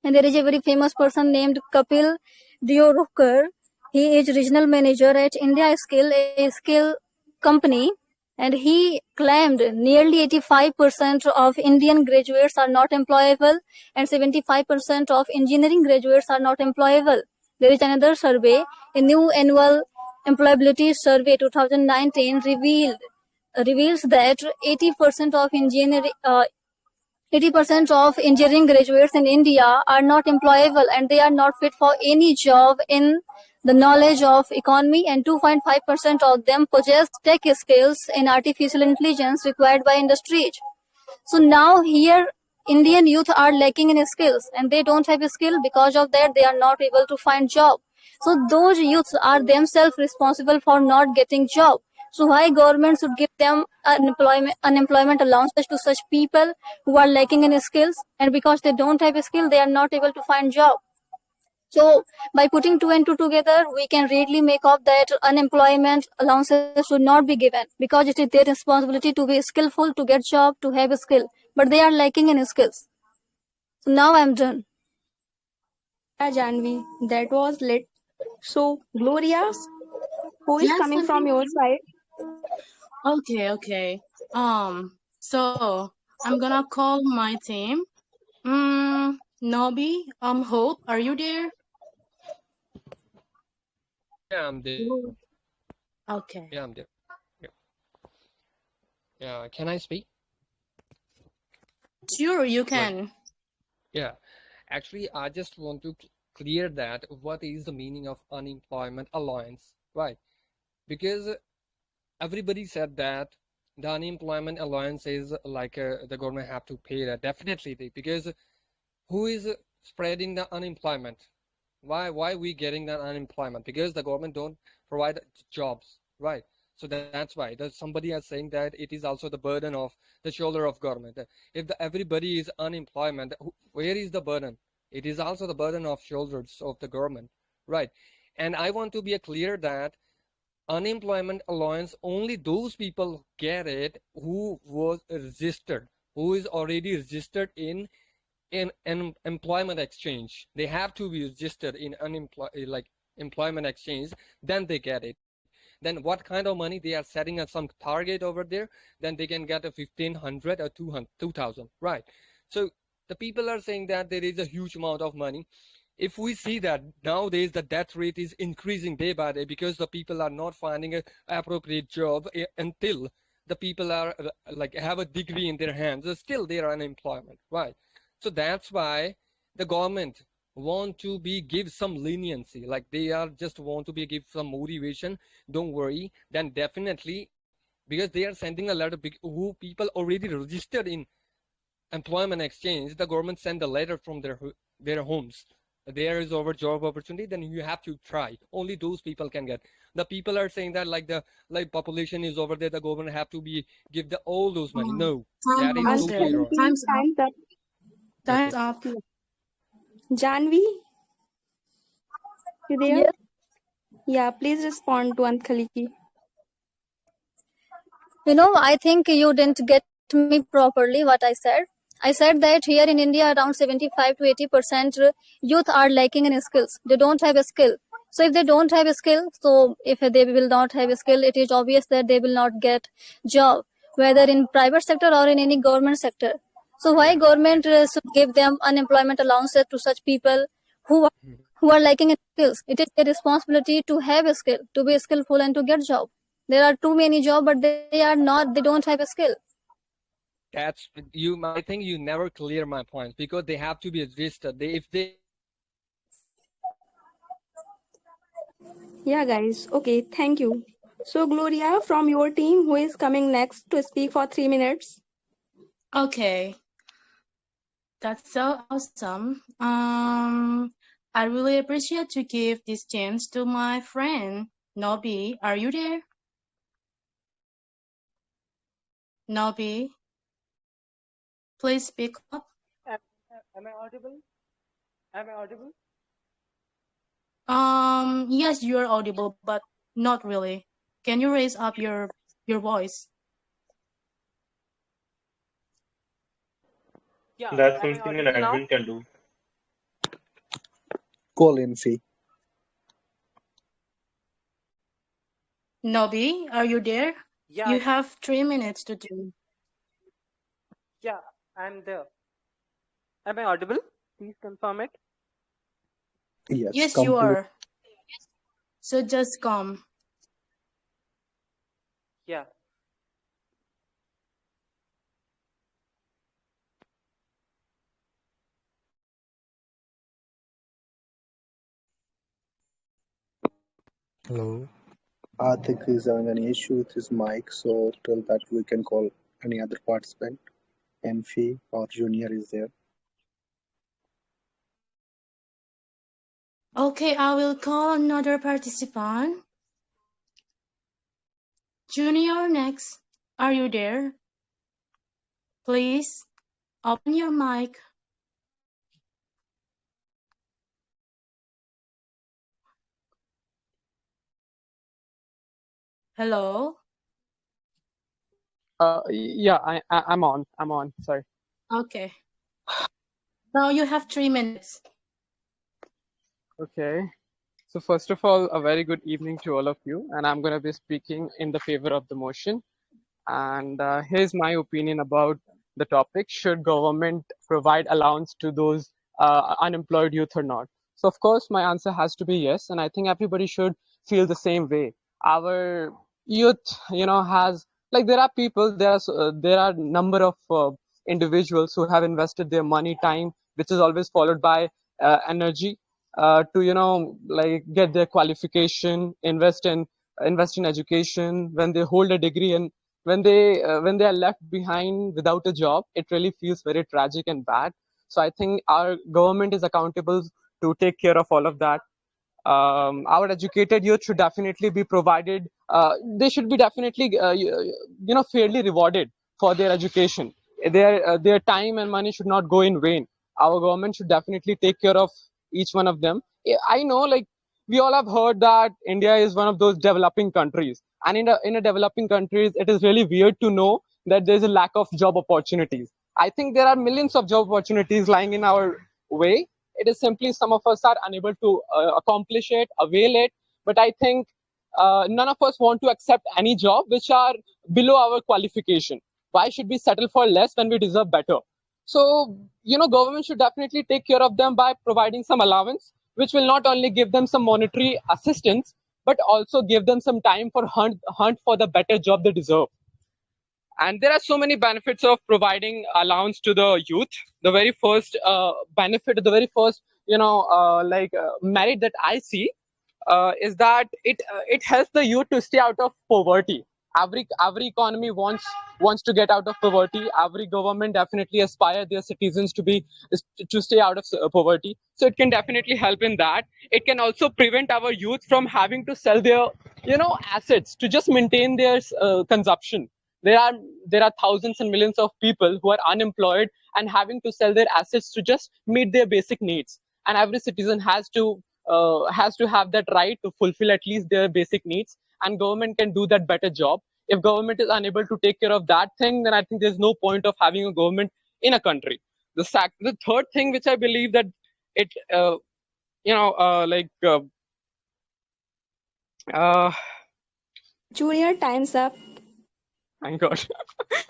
[SPEAKER 14] And there is a very famous person named Kapil Diorukar. He is regional manager at India Skill, a skill company, and he claimed nearly 85% of Indian graduates are not employable and 75% of engineering graduates are not employable. There is another survey, a new annual employability survey 2019 reveals that 80% of engineering graduates in India are not employable and they are not fit for any job in the knowledge of economy, and 2.5% of them possess tech skills in artificial intelligence required by industries. So now here Indian youth are lacking in skills and they don't have a skill. Because of that, they are not able to find job. So those youths are themselves responsible for not getting job. So why government should give them unemployment allowances to such people who are lacking in skills, and because they don't have a skill, they are not able to find job. So by putting two and two together, we can readily make up that unemployment allowances should not be given, because it is their responsibility to be skillful, to get job, to have a skill, but they are lacking in skills. So now I'm done.
[SPEAKER 2] Yeah, Janvi, that was lit. So, Gloria,
[SPEAKER 5] Yes,
[SPEAKER 2] who is
[SPEAKER 5] yes,
[SPEAKER 2] coming from your
[SPEAKER 5] continue.
[SPEAKER 2] side?
[SPEAKER 5] Okay. So I'm gonna call my team. Nobby, Hope, are you there?
[SPEAKER 15] Yeah, I'm there.
[SPEAKER 5] Ooh. Okay.
[SPEAKER 15] Yeah, I'm there. Yeah. Yeah. Can I speak?
[SPEAKER 5] Sure, you
[SPEAKER 15] Like,
[SPEAKER 5] can.
[SPEAKER 15] yeah. Actually, I just want to clear that what is the meaning of unemployment allowance, right? Because everybody said that the unemployment allowance is like the government have to pay that. Definitely, because who is spreading the unemployment? Why we getting that unemployment? Because the government don't provide jobs, right? So that's why there's somebody is saying that it is also the burden of the shoulder of government. If everybody is unemployment, where is the burden? It is also the burden of shoulders of the government, right? And I want to be clear that unemployment allowance only those people get it who was registered, who is already registered in an employment exchange. They have to be registered in employment exchange, then they get it. Then what kind of money they are setting at some target over there, then they can get a 1,500 or 2,000, right? So the people are saying that there is a huge amount of money. If we see that nowadays the death rate is increasing day by day because the people are not finding an appropriate job until the people are like have a degree in their hands, still they are unemployment, right? So that's why the government want to be give some leniency, like they are just want to be give some motivation. Don't worry, then definitely because they are sending a letter who people already registered in employment exchange. The government send a letter from their homes. There is over job opportunity, then you have to try. Only those people can get. The people are saying that like population is over there, the government have to be give all those money. No, that is totally wrong.
[SPEAKER 2] Ankhaliki, time's up.
[SPEAKER 5] Time's
[SPEAKER 15] Okay.
[SPEAKER 5] up.
[SPEAKER 2] Janvi, you there?
[SPEAKER 14] Yes.
[SPEAKER 2] Yeah, please respond to Ankhaliki.
[SPEAKER 14] I think you didn't get me properly what I said. I said that here in India, around 75 to 80% youth are lacking in skills. They don't have a skill. So if they don't have a skill, so if they will not have a skill, it is obvious that they will not get job, whether in private sector or in any government sector. So why government should give them unemployment allowances to such people who are, who are lacking in skills? It is their responsibility to have a skill, to be skillful and to get job. There are too many jobs, but they don't have a skill.
[SPEAKER 15] That's you. I think you never clear my points because they have to be registered. If they
[SPEAKER 2] Yeah, guys. Okay, thank you. So, Gloria, from your team, who is coming next to speak for 3 minutes?
[SPEAKER 5] Okay, that's so awesome. I really appreciate to give this chance to my friend Nobi. Are you there? Nobi, please speak up.
[SPEAKER 16] Am I audible? Am I audible?
[SPEAKER 5] Yes, you are audible, but not really. Can you raise up your voice?
[SPEAKER 16] Yeah,
[SPEAKER 8] That's
[SPEAKER 16] am I
[SPEAKER 8] something an
[SPEAKER 16] audible now?
[SPEAKER 8] admin can do.
[SPEAKER 3] Call in fee.
[SPEAKER 5] Nobi, are you there?
[SPEAKER 16] Yeah,
[SPEAKER 5] You have 3 minutes to do.
[SPEAKER 16] yeah, I'm there. Am I audible? Please confirm it.
[SPEAKER 3] Yes,
[SPEAKER 5] Yes,
[SPEAKER 3] come
[SPEAKER 5] you
[SPEAKER 3] to it.
[SPEAKER 5] are. So just come.
[SPEAKER 16] Yeah.
[SPEAKER 3] Hello. I think he's having an issue with his mic, so till that we can call any other participant. Enfi or Junior is there.
[SPEAKER 5] Okay, I will call another participant. Junior next. Are you there? Please open your mic. Hello?
[SPEAKER 16] Yeah, I'm on. I'm on. Sorry.
[SPEAKER 5] Okay. Now you have 3 minutes.
[SPEAKER 16] Okay. So first of all, a very good evening to all of you, and I'm going to be speaking in the favor of the motion. And here's my opinion about the topic: should government provide allowance to those unemployed youth or not? So of course, my answer has to be yes, and I think everybody should feel the same way. Our youth, has like there are people, there are number of individuals who have invested their money, time, which is always followed by energy, to like get their qualification, invest in education. When they hold a degree and when they are left behind without a job, it really feels very tragic and bad. So I think our government is accountable to take care of all of that. Our educated youth should definitely be provided. They should be definitely fairly rewarded for their education. Their time and money should not go in vain. Our government should definitely take care of each one of them. I know, like, we all have heard that India is one of those developing countries, and in a developing countries, it is really weird to know that there's a lack of job opportunities. I think there are millions of job opportunities lying in our way. It is simply some of us are unable to accomplish it, avail it. But I think none of us want to accept any job which are below our qualification. Why should we settle for less when we deserve better? So, government should definitely take care of them by providing some allowance, which will not only give them some monetary assistance, but also give them some time for hunt for the better job they deserve. And there are so many benefits of providing allowance to the youth. The very first benefit, the very first merit that I see is that it helps the youth to stay out of poverty. every economy wants to get out of poverty. Every government definitely aspire their citizens to stay out of poverty. So it can definitely help in that. It can also prevent our youth from having to sell their assets to just maintain their consumption. There are thousands and millions of people who are unemployed and having to sell their assets to just meet their basic needs. And every citizen has to have that right to fulfill at least their basic needs, and government can do that better job. If government is unable to take care of that thing, then I think there's no point of having a government in a country. The third thing which I believe that it like uh
[SPEAKER 2] Junior, time's up.
[SPEAKER 16] thank god.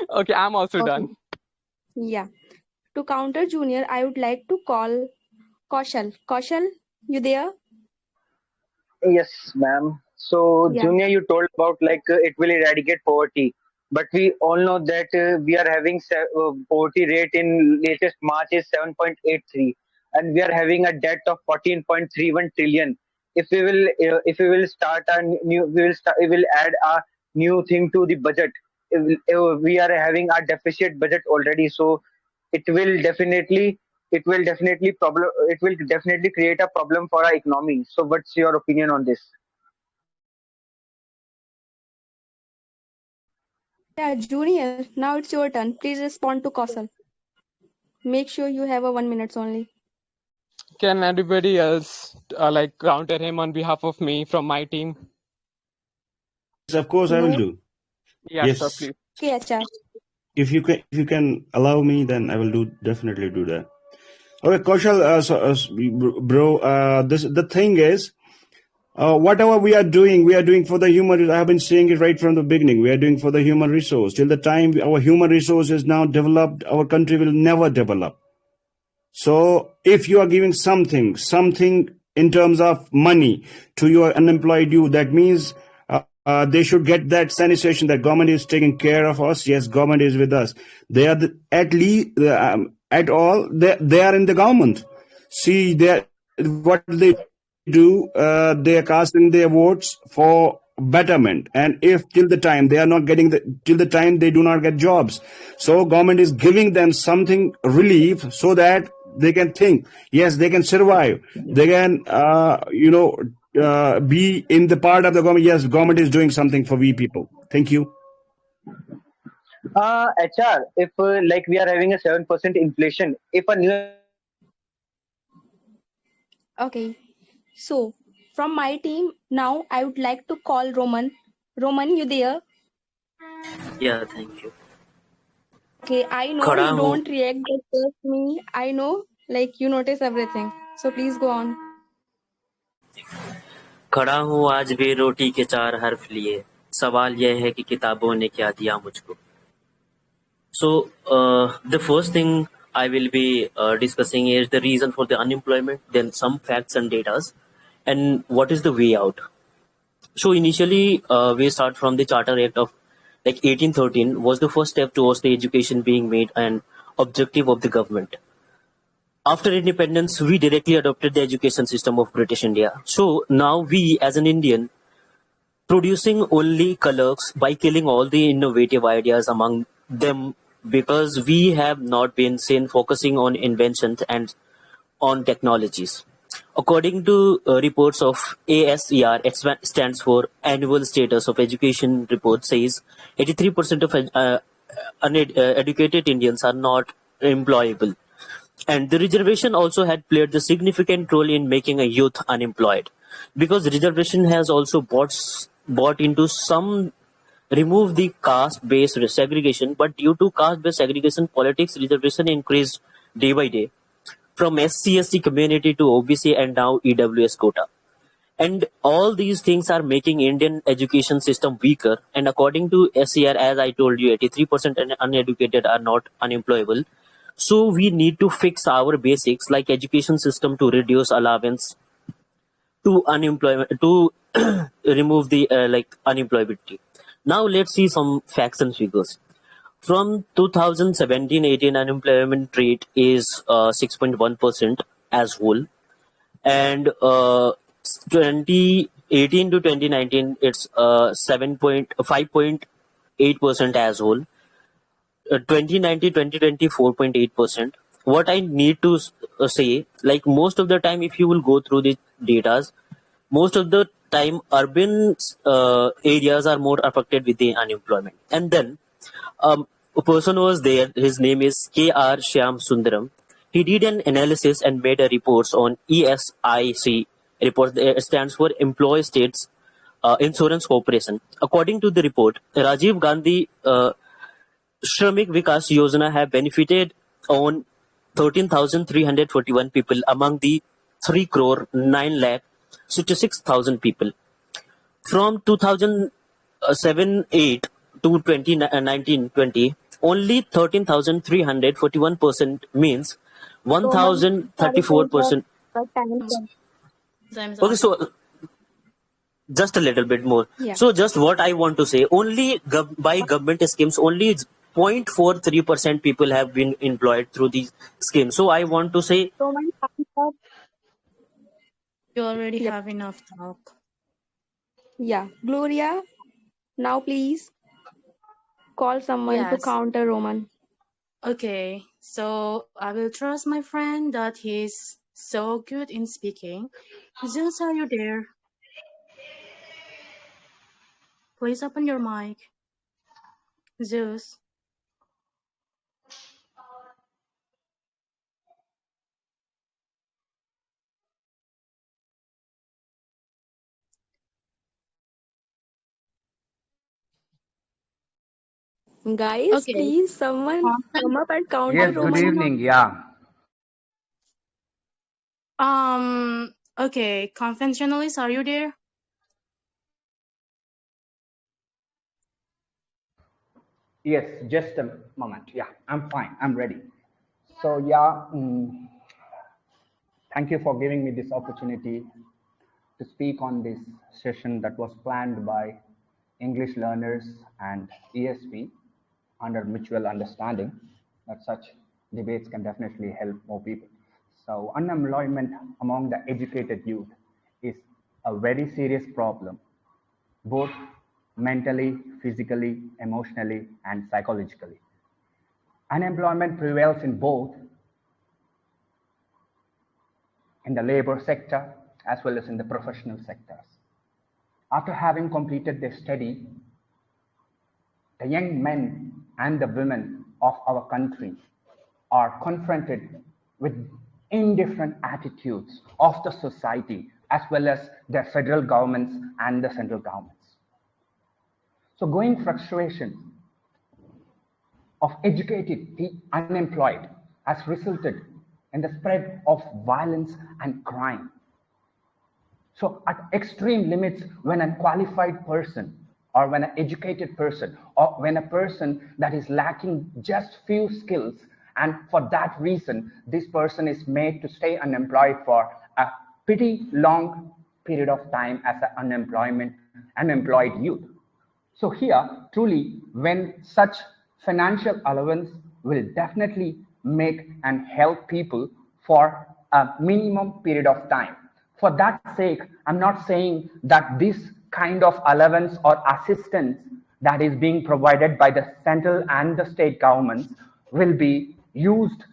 [SPEAKER 16] Okay, I'm also
[SPEAKER 2] Okay.
[SPEAKER 16] done.
[SPEAKER 2] Yeah. To counter Junior, I would like to call Kaushal. Kaushal, you there?
[SPEAKER 17] Yes, ma'am. So,
[SPEAKER 2] Yeah.
[SPEAKER 17] Junior, you told about like it will eradicate poverty, but we all know that we are having poverty rate in latest March is 7.83, and we are having a debt of 14.31 trillion. If we will start a new, we will add a new thing to the budget. We are having a deficit budget already, so it will definitely it will definitely create a problem for our economy. So what's your opinion on this?
[SPEAKER 2] Yeah, Junior, now it's your turn. Please respond to Kaushal. Make sure you have a 1 minute only.
[SPEAKER 16] Can anybody else like counter him on behalf of me from my team?
[SPEAKER 13] Yes, of course I will
[SPEAKER 2] No.
[SPEAKER 13] do.
[SPEAKER 16] Yes, sir,
[SPEAKER 13] Yes.
[SPEAKER 16] please.
[SPEAKER 2] Okay, HR.
[SPEAKER 13] If you can allow me, then I will definitely do that. Okay, Kaushal, bro. The thing is, whatever we are doing for the human. I have been saying it right from the beginning. We are doing for the human resource. Till the time our human resource is now developed, our country will never develop. So if you are giving something in terms of money to your unemployed youth, that means they should get that sensation that government is taking care of us. Yes, government is with us. They are at least at all. They are in the government. See, what they do. They are casting their votes for betterment, and if till the time they are not getting till the time they do not get jobs, so government is giving them something relief so that they can think, yes, they can survive, they can be in the part of the government. Yes, government is doing something for we people. Thank you.
[SPEAKER 17] HR, if like we are having a 7% inflation, if a new
[SPEAKER 2] Okay. So, from my team, now I would like to call Roman. Roman, you there?
[SPEAKER 18] Yeah, thank you.
[SPEAKER 2] Okay, I know
[SPEAKER 18] खड़ा
[SPEAKER 2] you
[SPEAKER 18] हूँ
[SPEAKER 2] don't react, but trust me, I know, like you notice everything. So please go on.
[SPEAKER 18] खड़ा हूँ आज भी रोटी के चार हर्फ लिए सवाल यह है कि किताबों ने क्या दिया मुझको. So the first thing I will be discussing is the reason for the unemployment, then some facts and datas, and what is the way out. So initially we start from the Charter Act of like 1813 was the first step towards the education being made an objective of the government. After independence, we directly adopted the education system of British India. So now we, as an Indian, producing only clerks by killing all the innovative ideas among them because we have not been seen focusing on inventions and on technologies. According to reports of ASER, it stands for Annual Status of Education Report, says 83% of educated Indians are not employable. And the reservation also had played a significant role in making a youth unemployed, because reservation has also bought into some remove the caste-based segregation, but due to caste-based segregation politics, reservation increased day by day from SC/ST community to OBC and now EWS quota. And all these things are making Indian education system weaker. And according to SCR, as I told you, 83% uneducated are not unemployable. So we need to fix our basics like education system to reduce allowance to unemployment, to remove the unemployability. Now let's see some facts and figures. From 2017-18, unemployment rate is 6.1% as whole, and 2018 to 2019 it's 7.5 8% as whole. 2019 2020 4.8%. What I need to say, like most of the time, if you will go through the datas, most of the time urban areas are more affected with the unemployment. And then a person was there, his name is K.R. Shyam Sundaram. He did an analysis and made a reports on ESIC report, stands for Employee States Insurance Corporation. According to the report, Rajiv Gandhi Shramik Vikas Yojana have benefited on 13,341 people among the 3 crore 9 lakh 66,000 people. From 2007-8 to 2019-20, only 13,341% means
[SPEAKER 2] Roman, sorry to interrupt,
[SPEAKER 18] 1,034%.
[SPEAKER 2] but time is up.
[SPEAKER 5] Time's
[SPEAKER 18] Okay,
[SPEAKER 5] up.
[SPEAKER 18] so just a little bit more.
[SPEAKER 2] Yeah.
[SPEAKER 18] So just what I want to say, only by government schemes, only 0.43% people have been employed through these schemes. So I want to say,
[SPEAKER 2] Roman, time is up.
[SPEAKER 5] You already
[SPEAKER 2] Yep.
[SPEAKER 5] have enough talk.
[SPEAKER 2] Yeah. Gloria, now please call someone to
[SPEAKER 5] Yes.
[SPEAKER 2] counter Roman.
[SPEAKER 5] Okay. So I will trust my friend that he's so good in speaking. Zeus, are you there? Please open your mic. Zeus.
[SPEAKER 2] Guys,
[SPEAKER 5] Okay.
[SPEAKER 2] please, someone come up and counter
[SPEAKER 19] Yes, good
[SPEAKER 2] Roman.
[SPEAKER 19] evening. Yeah.
[SPEAKER 5] Okay. Conventionalist, are you there?
[SPEAKER 19] Yes, just a moment. Yeah, I'm fine. I'm ready. So, yeah, thank you for giving me this opportunity to speak on this session that was planned by English learners and ESP under mutual understanding that such debates can definitely help more people. So, unemployment among the educated youth is a very serious problem, both mentally, physically, emotionally, and psychologically. Unemployment prevails in both in the labor sector as well as in the professional sectors. After having completed their study, the young men and the women of our country are confronted with indifferent attitudes of the society as well as the federal governments and the central governments. So going frustration of educated unemployed has resulted in the spread of violence and crime. So at extreme limits, when a qualified person or when an educated person or when a person that is lacking just few skills, and for that reason, this person is made to stay unemployed for a pretty long period of time as an unemployed youth. So here, truly, when such financial allowance will definitely make and help people for a minimum period of time. For that sake, I'm not saying that this kind of allowance or assistance that is being provided by the central and the state governments will be used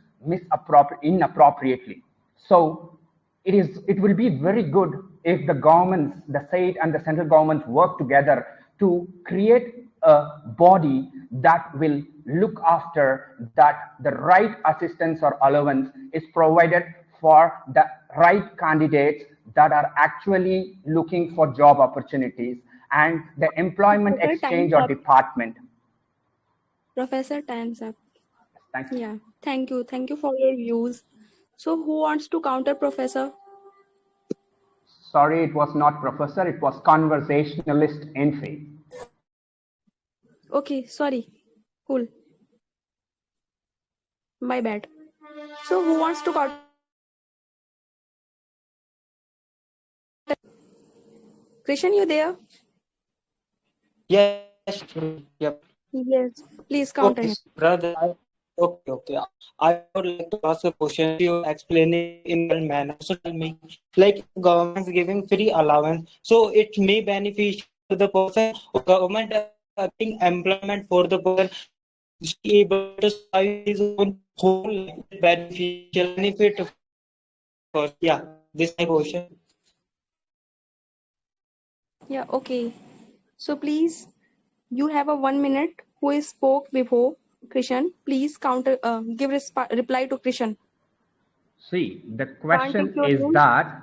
[SPEAKER 19] inappropriately. So it will be very good if the governments, the state and the central governments work together to create a body that will look after that the right assistance or allowance is provided for the right candidates that are actually looking for job opportunities, and the employment
[SPEAKER 2] Professor, time's
[SPEAKER 19] exchange or
[SPEAKER 2] up.
[SPEAKER 19] department.
[SPEAKER 2] Professor, time's up.
[SPEAKER 19] Thank you.
[SPEAKER 2] Yeah. Thank you. Thank you for your views. So who wants to counter Professor?
[SPEAKER 19] Sorry, it was not professor, it was conversationalist in faith.
[SPEAKER 2] Okay, sorry. Cool. My bad. So who wants to counter? Krishan, you there?
[SPEAKER 20] Yes, yep.
[SPEAKER 2] Yes. Please counter
[SPEAKER 20] Okay,
[SPEAKER 2] him.
[SPEAKER 20] brother. Okay. I would like to ask a question. You explaining in well manner. So tell me, like government is giving free allowance, so it may beneficial to the person. Government getting employment for the person is able to survive his own whole life with beneficial benefit first. Yeah, this is my question.
[SPEAKER 2] Yeah, okay. So please, you have a 1 minute. Who spoke before Krishan? Please give reply to Krishan.
[SPEAKER 19] See, the
[SPEAKER 2] Can't take
[SPEAKER 19] question
[SPEAKER 2] your
[SPEAKER 19] is
[SPEAKER 2] name.
[SPEAKER 19] that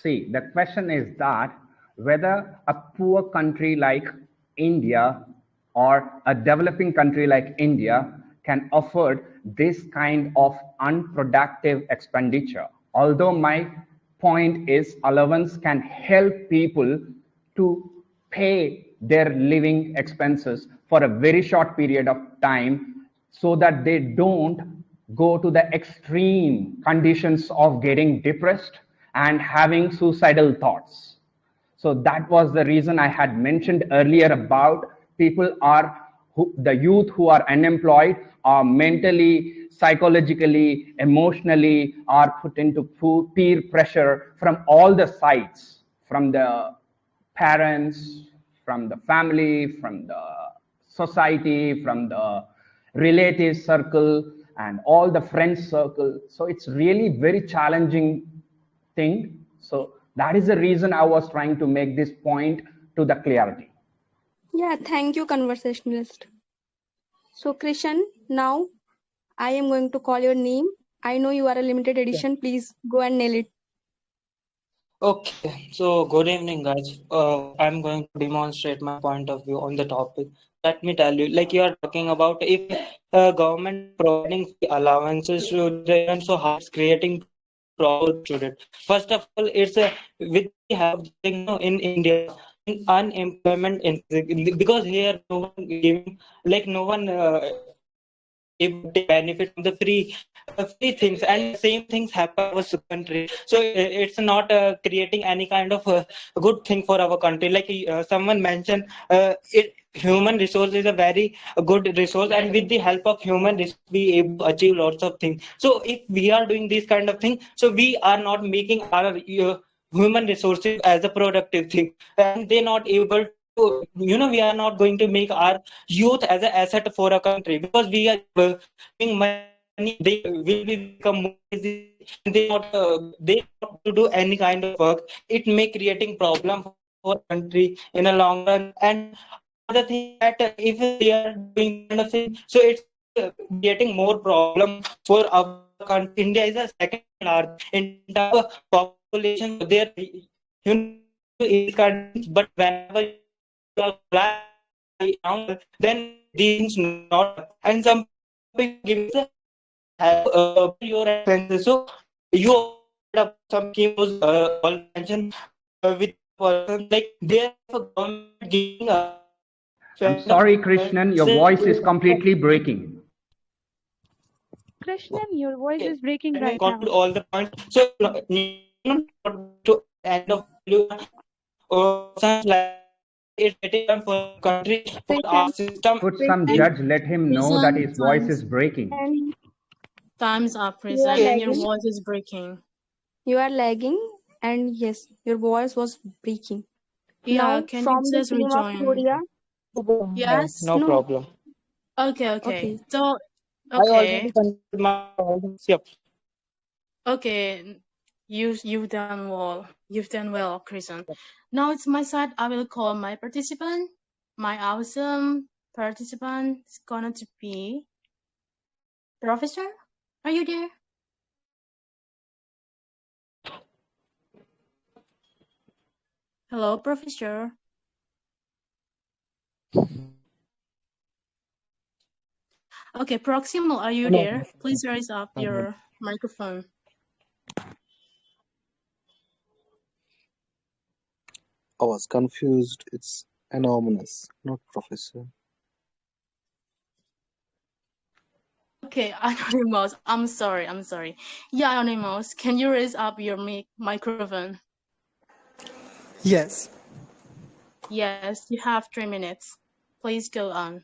[SPEAKER 19] See, the question is that whether a poor country like India or a developing country like India can afford this kind of unproductive expenditure. Although my point is allowance can help people to pay their living expenses for a very short period of time so that they don't go to the extreme conditions of getting depressed and having suicidal thoughts. So that was the reason I had mentioned earlier about the youth who are unemployed are mentally, psychologically, emotionally are put into peer pressure from all the sides, from the parents, from the family, from the society, from the relative circle, and all the friends circle. So it's really very challenging thing. So that is the reason I was trying to make this point to the clarity.
[SPEAKER 2] Yeah, thank you, conversationalist. So Krishan, now I am going to call your name. I know you are a limited edition. Please go and nail it.
[SPEAKER 20] Okay, so good evening, guys. I'm going to demonstrate my point of view on the topic. Let me tell you, like you are talking about, if government is providing free allowances to the students, so how it's creating problem for student. First of all, it's with the help, like, in India, unemployment because here no one giving, like no one able to take benefit from the free things, and same things happen in our country. So it's not creating any kind of good thing for our country. Like someone mentioned, human resource is a very good resource, and with the help of human resource we able to achieve lots of things. So if we are doing this kind of thing, so we are not making our human resources as a productive thing, and they're not able to, we are not going to make our youth as an asset for a country, because we are giving money, they will be become more lazy, and they not to do any kind of work. It may creating problem for country in a long run. And another thing is that if they are doing this kind of thing, so it's creating more problem for our country. India is a second large in terms of population, so there is kind of things, but whenever you are fly around, then these things not happen. And some people give us have your expenses. So you also heard about some scheme was all mentioned with person, like there a government giving
[SPEAKER 19] I'm
[SPEAKER 20] kind of
[SPEAKER 19] sorry, Krishnan, your voice is completely breaking.
[SPEAKER 10] Krishnan, your voice is breaking
[SPEAKER 20] Let me
[SPEAKER 10] right now.
[SPEAKER 20] conclude all the points. So to end of value, sounds like it's getting done for our country, for our
[SPEAKER 2] Krishan,
[SPEAKER 20] system.
[SPEAKER 19] Put some
[SPEAKER 2] Krishan,
[SPEAKER 19] judge, let him know that
[SPEAKER 5] Prison
[SPEAKER 19] his voice is
[SPEAKER 5] times.
[SPEAKER 19] breaking.
[SPEAKER 2] and
[SPEAKER 5] Time's up,
[SPEAKER 2] you are
[SPEAKER 5] prison. Your
[SPEAKER 2] lagging.
[SPEAKER 5] voice is breaking.
[SPEAKER 2] You are lagging, and yes, your voice was breaking.
[SPEAKER 5] Yeah,
[SPEAKER 2] Now,
[SPEAKER 5] can you
[SPEAKER 2] from the
[SPEAKER 5] just
[SPEAKER 2] team of
[SPEAKER 5] rejoin?
[SPEAKER 2] Gloria,
[SPEAKER 5] Yes?
[SPEAKER 20] No
[SPEAKER 2] no,
[SPEAKER 20] problem.
[SPEAKER 5] Okay,
[SPEAKER 2] okay.
[SPEAKER 5] okay. So,
[SPEAKER 20] I already
[SPEAKER 5] okay.
[SPEAKER 20] concluded my points. Yep.
[SPEAKER 5] Okay. You've done well. You've done well, Kristen. Now it's my side. I will call my participant. My awesome participant is going to be Professor. Are you there? Hello, Professor. Okay, Proximal, are you
[SPEAKER 3] No,
[SPEAKER 5] there? Please raise up
[SPEAKER 3] no, no.
[SPEAKER 5] your microphone.
[SPEAKER 3] I was confused. It's anonymous, not professor.
[SPEAKER 5] Okay, Anonymous, I'm sorry, I'm sorry. Yeah, Anonymous, can you raise up your microphone?
[SPEAKER 21] Yes.
[SPEAKER 5] Yes, you have 3 minutes. Please go on.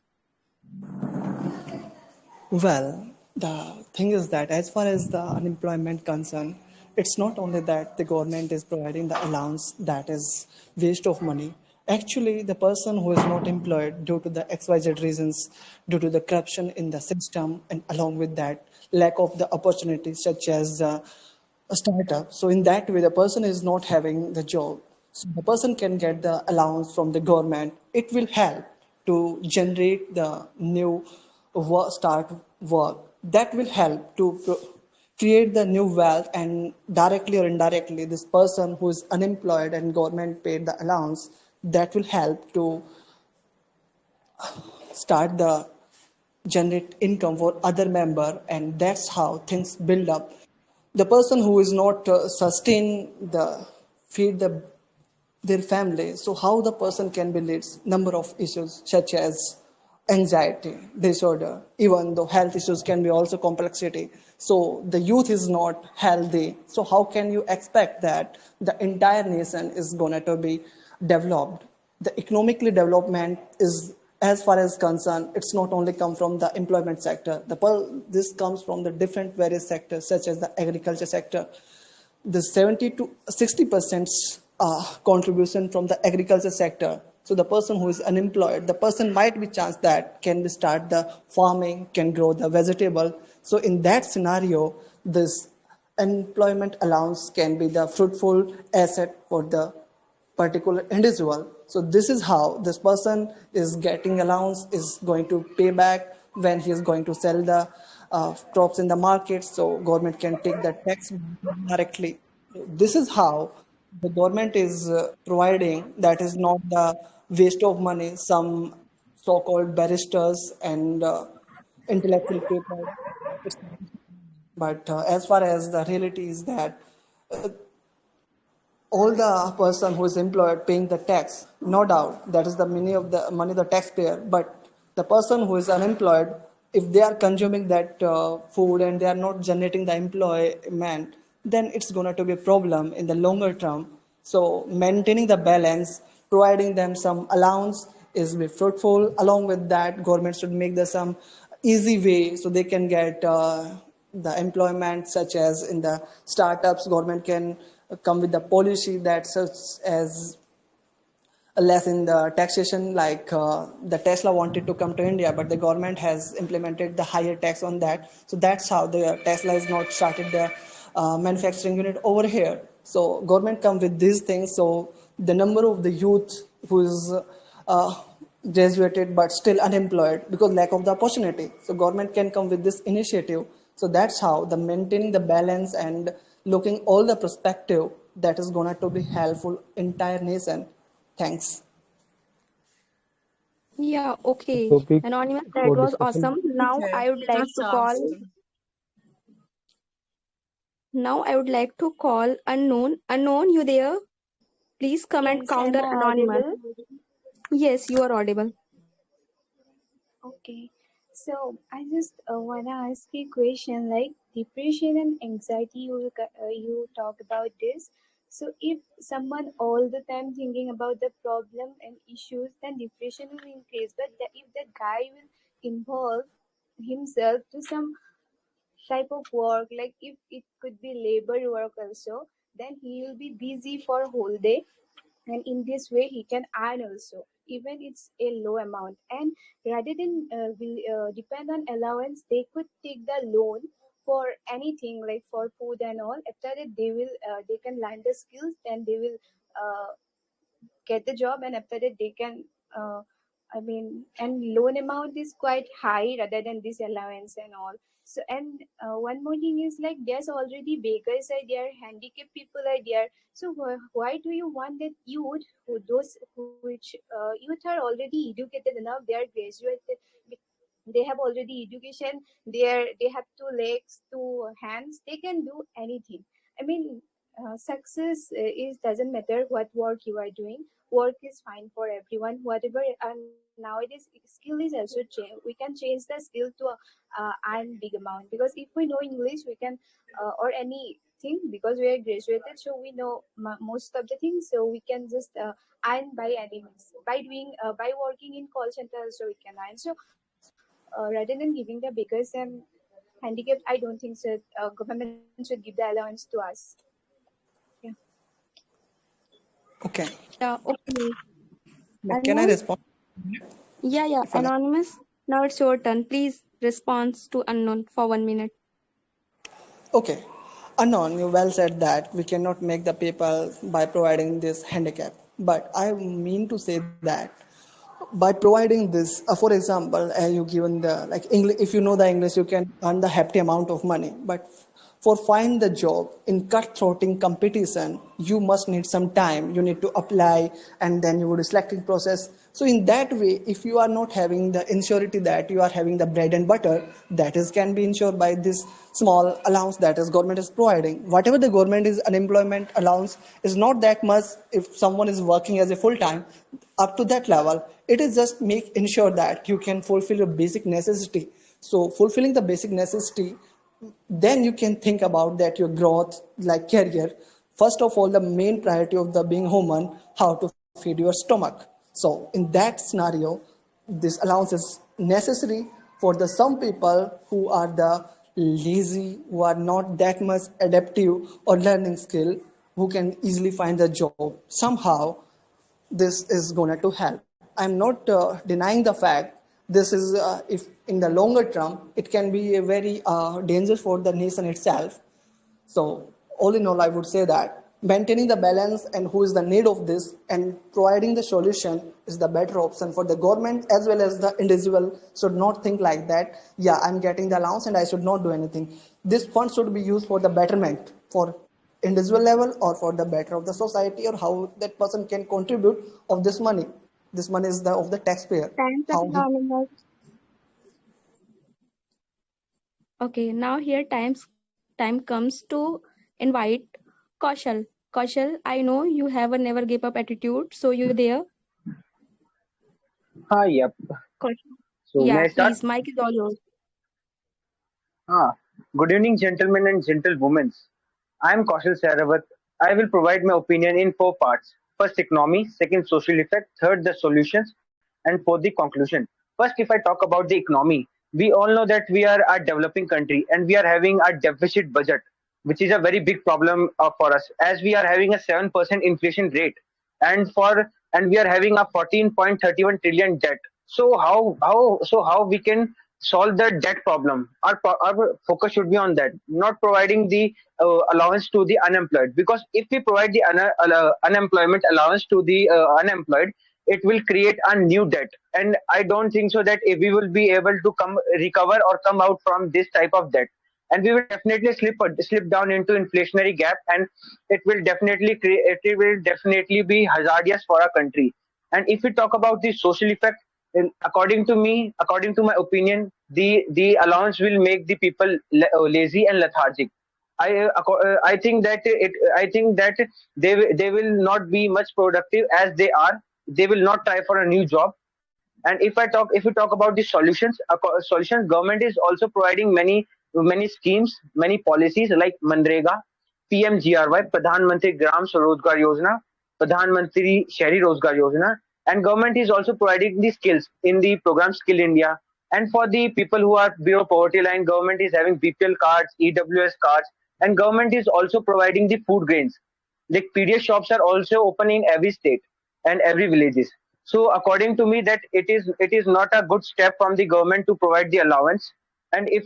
[SPEAKER 21] Well, the thing is that as far as the unemployment concern, it's not only that the government is providing the allowance that is waste of money, Actually, the person who is not employed due to the XYZ reasons, due to the corruption in the system, and along with that, lack of the opportunities such as a startup. So, in that way, the person is not having the job. So, the person can get the allowance from the government. It will help to generate the new start work. That will help to create the new wealth, and directly or indirectly this person who is unemployed and government paid the allowance, that will help to start the generate income for other member, and that's how things build up. The person who is not sustain the feed their family, so how the person can be leads number of issues such as anxiety disorder, even though health issues can be also complexity. So the youth is not healthy, so how can you expect that the entire nation is going to be developed? The economically development is, as far as concerned, it's not only come from the employment sector. This comes from the different various sectors such as the agriculture sector. The 70 to 60% contribution from the agriculture sector. So the person who is unemployed, the person might be chance that can be start the farming, can grow the vegetable. So in that scenario, this employment allowance can be the fruitful asset for the particular individual. So this is how this person is getting allowance, is going to pay back when he is going to sell the crops in the market. So government can take the tax directly. So this is how the government is providing. That is not the waste of money. Some so-called barristers and intellectual people. But as far as the reality is that all the person who is employed paying the tax, no doubt that is the money of the taxpayer. But the person who is unemployed, if they are consuming that food and they are not generating the employment, then it's going to be a problem in the longer term. So maintaining the balance, providing them some allowance is be fruitful. Along with that, government should make the some easy way so they can get the employment, such as in the startups. Government can come with the policy that such as less in the taxation, like the Tesla wanted to come to India, but the government has implemented the higher tax on that. So that's how the Tesla is not started the manufacturing unit over here. So government come with these things. So the number of the youth who is uh, graduated but still unemployed because lack of the opportunity. So government can come with this initiative. So that's how the maintaining the balance and looking all the perspective, that is going to be helpful entire nation. Thanks.
[SPEAKER 2] Yeah, okay.
[SPEAKER 16] Topic
[SPEAKER 2] Anonymous, that
[SPEAKER 16] for
[SPEAKER 2] was
[SPEAKER 16] discussion.
[SPEAKER 2] awesome. Now I would like to call unknown. Unknown, you there? Please comment
[SPEAKER 1] Yes, am
[SPEAKER 2] counter
[SPEAKER 1] I
[SPEAKER 2] anonymous.
[SPEAKER 1] audible?
[SPEAKER 2] Yes, you are audible.
[SPEAKER 1] Okay. So I just wanna ask you a question like depression and anxiety. You talk about this. So if someone all the time thinking about the problem and issues, then depression will increase. But if the guy will involve himself to some type of work, like if it could be labor work also, then he will be busy for a whole day, and in this way he can earn also, even it's a low amount. And rather than depend on allowance, they could take the loan for anything, like for food and all. After that they can learn the skills, then they will uh, get the job, and after that they can uh, and loan amount is quite high rather than this allowance and all. So, and one more thing is like there's already beggars are there, handicapped people are there. So why do you want that youth, who those which youth are already educated enough, they are graduated, they have already education, they have two legs, two hands, they can do anything. I mean, success is doesn't matter what work you are doing. Work is fine for everyone, whatever. And nowadays skill is also change. We can change the skill to earn big amount, because if we know English we can or anything, because we are graduated, so we know most of the things, so we can just earn by any means, by doing by working in call center also we can earn. So rather than giving the beggars and handicapped, I don't think so government should give the allowance to us. Yeah.
[SPEAKER 21] Okay.
[SPEAKER 2] Yeah, okay.
[SPEAKER 21] Can I
[SPEAKER 2] Anmol?
[SPEAKER 21] respond?
[SPEAKER 2] Yeah,
[SPEAKER 21] If allowed?
[SPEAKER 2] Anonymous. Now it's your turn. Please respond to unknown for 1 minute.
[SPEAKER 21] Okay. Anon, you well said that we cannot make the people by providing this handicap. But I mean to say that by providing this, for example, you given the like English, if you know the English, you can earn the hefty amount of money. But for find the job in cutthroating competition, you must need some time. You need to apply, and then you would selecting process. So in that way, if you are not having the insurity that you are having the bread and butter, that is can be ensured by this small allowance that is government is providing. Whatever the government is unemployment allowance is not that much if someone is working as a full time up to that level. It is just make ensure that you can fulfill your basic necessity. So fulfilling the basic necessity, then you can think about that your growth like career. First of all, the main priority of the being human, how to feed your stomach. So in that scenario, this allowance is necessary for the some people who are the lazy, who are not that much adaptive or learning skill, who can easily find a job somehow. This is going to help. I'm not denying the fact this is if in the longer term it can be a very dangerous for the nation itself. So all in all, I would say that maintaining the balance and who is the need of this and providing the solution is the better option for the government as well as the individual should not think like that. Yeah, I'm getting the allowance and I should not do anything. This fund should be used for the betterment for individual level or for the better of the society or how that person can contribute of this money. This money is the of the taxpayer.
[SPEAKER 2] Time's up,
[SPEAKER 21] How he
[SPEAKER 2] Anonymous. Okay, now here time comes to invite Kaushal. Kaushal, I know you have a never give up attitude, so you there?
[SPEAKER 17] Hi, yep.
[SPEAKER 2] Kaushal.
[SPEAKER 17] So may
[SPEAKER 2] Yeah,
[SPEAKER 17] I start?
[SPEAKER 2] please, mic is all yours.
[SPEAKER 17] Ah, good evening, gentlemen and gentlewomen. I am Kaushal Saravat. I will provide my opinion in four parts. First, economy. Second, social effect. Third, the solutions. And fourth, the conclusion. First, if I talk about the economy, we all know that we are a developing country and we are having a deficit budget, which is a very big problem for us, as we are having a 7% inflation rate, and we are having a 14.31 trillion debt. So how we can solve the debt problem? Our focus should be on that, not providing the allowance to the unemployed. Because if we provide the unemployment allowance to the unemployed, it will create a new debt, and I don't think so that if we will be able to come recover or come out from this type of debt, and we will definitely slip down into inflationary gap, and it will definitely be hazardous for our country. And if we talk about the social effect, then according to my opinion, the allowance will make the people lazy and lethargic. I think that they will not be much productive as they are. They will not try for a new job. And if we talk about the solutions, government is also providing many schemes, many policies like Manrega, PMGRY, Pradhan Mantri Gram Swarojgar Yojana, Pradhan Mantri Shahri Rozgar Yojana, and government is also providing the skills in the program Skill India. And for the people who are below poverty line, government is having BPL cards, EWS cards, and government is also providing the food grains. Like PDS shops are also open in every state and every villages. So according to me, that it is not a good step from the government to provide the allowance. And if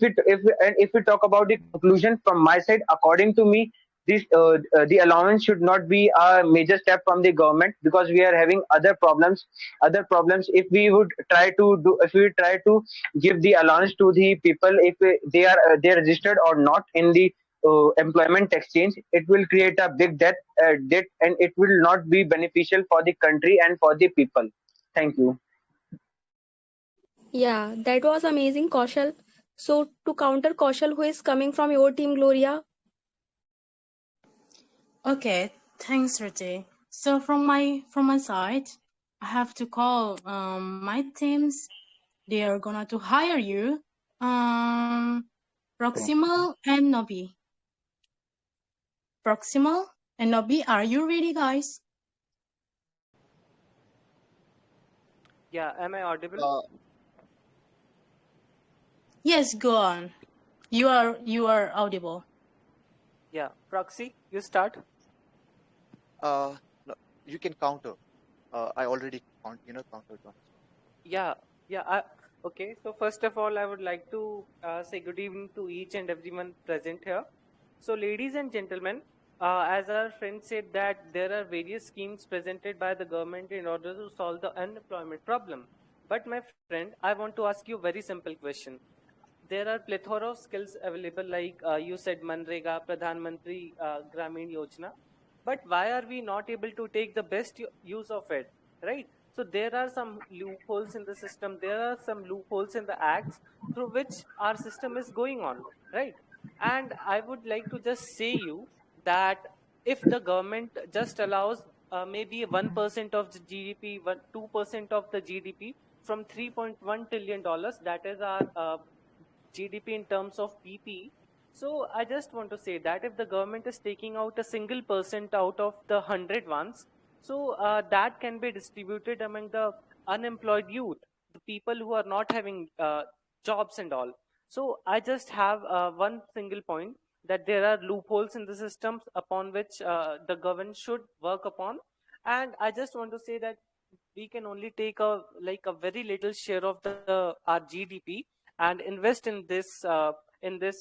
[SPEAKER 17] we talk about the conclusion from my side, according to me, the allowance should not be a major step from the government, because we are having other problems. If we try to give the allowance to the people, if they are registered or not in the employment exchange, it will create a big debt, and it will not be beneficial for the country and for the people. Thank you.
[SPEAKER 2] Yeah, that was amazing, Kaushal. So to counter Kaushal, who is coming from your team, Gloria?
[SPEAKER 5] Okay, thanks, Rite. So from my side, I have to call my teams. They are gonna to hire you, Proximal and Nobi. Proximal and Nobi, are you ready, guys?
[SPEAKER 11] Yeah, am I audible?
[SPEAKER 5] Yes, go on. You are audible.
[SPEAKER 11] Yeah, Proxy, you start.
[SPEAKER 7] No, you can counter. I already counter to answer.
[SPEAKER 11] Yeah, yeah. Okay, so first of all, I would like to say good evening to each and everyone present here. So, ladies and gentlemen, as our friend said that there are various schemes presented by the government in order to solve the unemployment problem. But my friend, I want to ask you a very simple question. There are plethora of skills available, like you said, Manrega, Pradhan Mantri Gramin Yojana. But why are we not able to take the best use of it, right? So there are some loopholes in the system. There are some loopholes in the acts through which our system is going on, right? And I would like to just say you that if the government just allows maybe 1% of the GDP, 2% of the GDP from $3.1 trillion, that is our GDP in terms of PP. So I just want to say that if the government is taking out a single percent out of the 100 ones, so that can be distributed among the unemployed youth, the people who are not having jobs and all. So I just have one single point that there are loopholes in the systems upon which the government should work upon. And I just want to say that we can only take a very little share of the our GDP and invest in this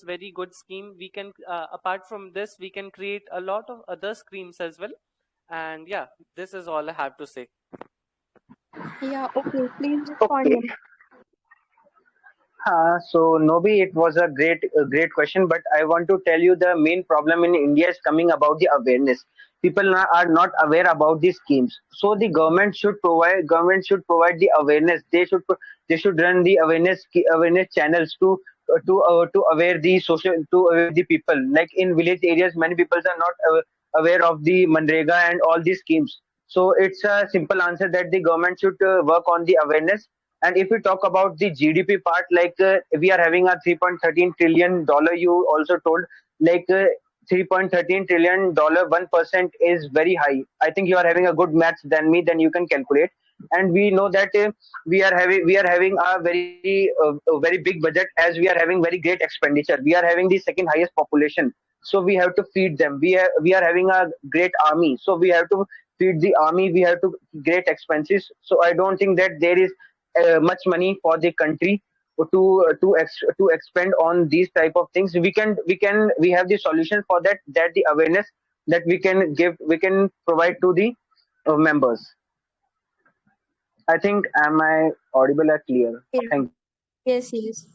[SPEAKER 11] very good scheme. We can apart from this, we can create a lot of other schemes as well. And yeah, this is all I have to say.
[SPEAKER 2] Yeah, okay. Please respond.
[SPEAKER 17] Okay. So Nobi, it was a great question, but I want to tell you the main problem in India is coming about the awareness. People are not aware about these schemes, so the government should provide the awareness. They should run the awareness channels to aware the social to aware the people. Like in village areas, many people are not aware of the Manrega and all these schemes. So it's a simple answer that the government should work on the awareness. And if we talk about the GDP part, like we are having a $3.13 trillion, you also told, like $3.13 trillion, 1% is very high. I think you are having a good maths than me, then you can calculate. And we know that we are having a very big budget, as we are having very great expenditure. We are having the second highest population, so we have to feed them. We are having a great army, so we have to feed the army. We have to great expenses. So I don't think that there is much money for the country to expend on these type of things. We have the solution for that, that the awareness that we can provide to the members. I think, am I audible or clear?
[SPEAKER 2] Yeah.
[SPEAKER 17] Thank
[SPEAKER 2] Yes, yes.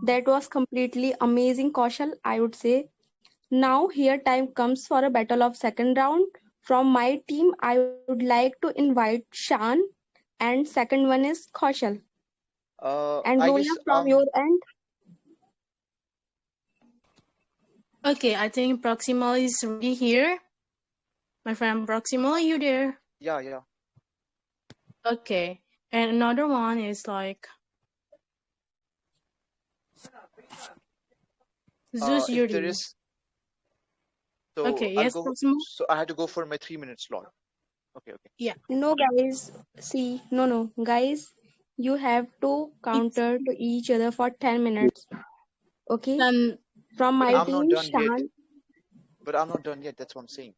[SPEAKER 2] That was completely amazing, Kaushal, I would say. Now, here time comes for a battle of second round. From my team, I would like to invite Shan, and second one is Kaushal. And
[SPEAKER 7] I
[SPEAKER 2] Gloria,
[SPEAKER 7] guess
[SPEAKER 2] from your end?
[SPEAKER 5] Okay, I think Proxima is ready here. My friend Proxima, are you there?
[SPEAKER 7] yeah.
[SPEAKER 5] Okay. And another one is like Zeus
[SPEAKER 7] If there
[SPEAKER 5] Yuri.
[SPEAKER 7] is, so
[SPEAKER 5] Okay,
[SPEAKER 7] I'll
[SPEAKER 5] yes,
[SPEAKER 7] go.
[SPEAKER 5] Proxima?
[SPEAKER 7] So I had to go for my 3 minute slot. Okay.
[SPEAKER 5] Yeah.
[SPEAKER 2] No, guys. See, no. Guys, you have to
[SPEAKER 5] It's
[SPEAKER 2] counter to each other for 10 minutes. Okay?
[SPEAKER 5] then
[SPEAKER 2] From
[SPEAKER 7] But
[SPEAKER 2] my
[SPEAKER 7] I'm not
[SPEAKER 2] team,
[SPEAKER 7] done yet.
[SPEAKER 2] Shan.
[SPEAKER 7] But I'm not done yet. That's what I'm saying.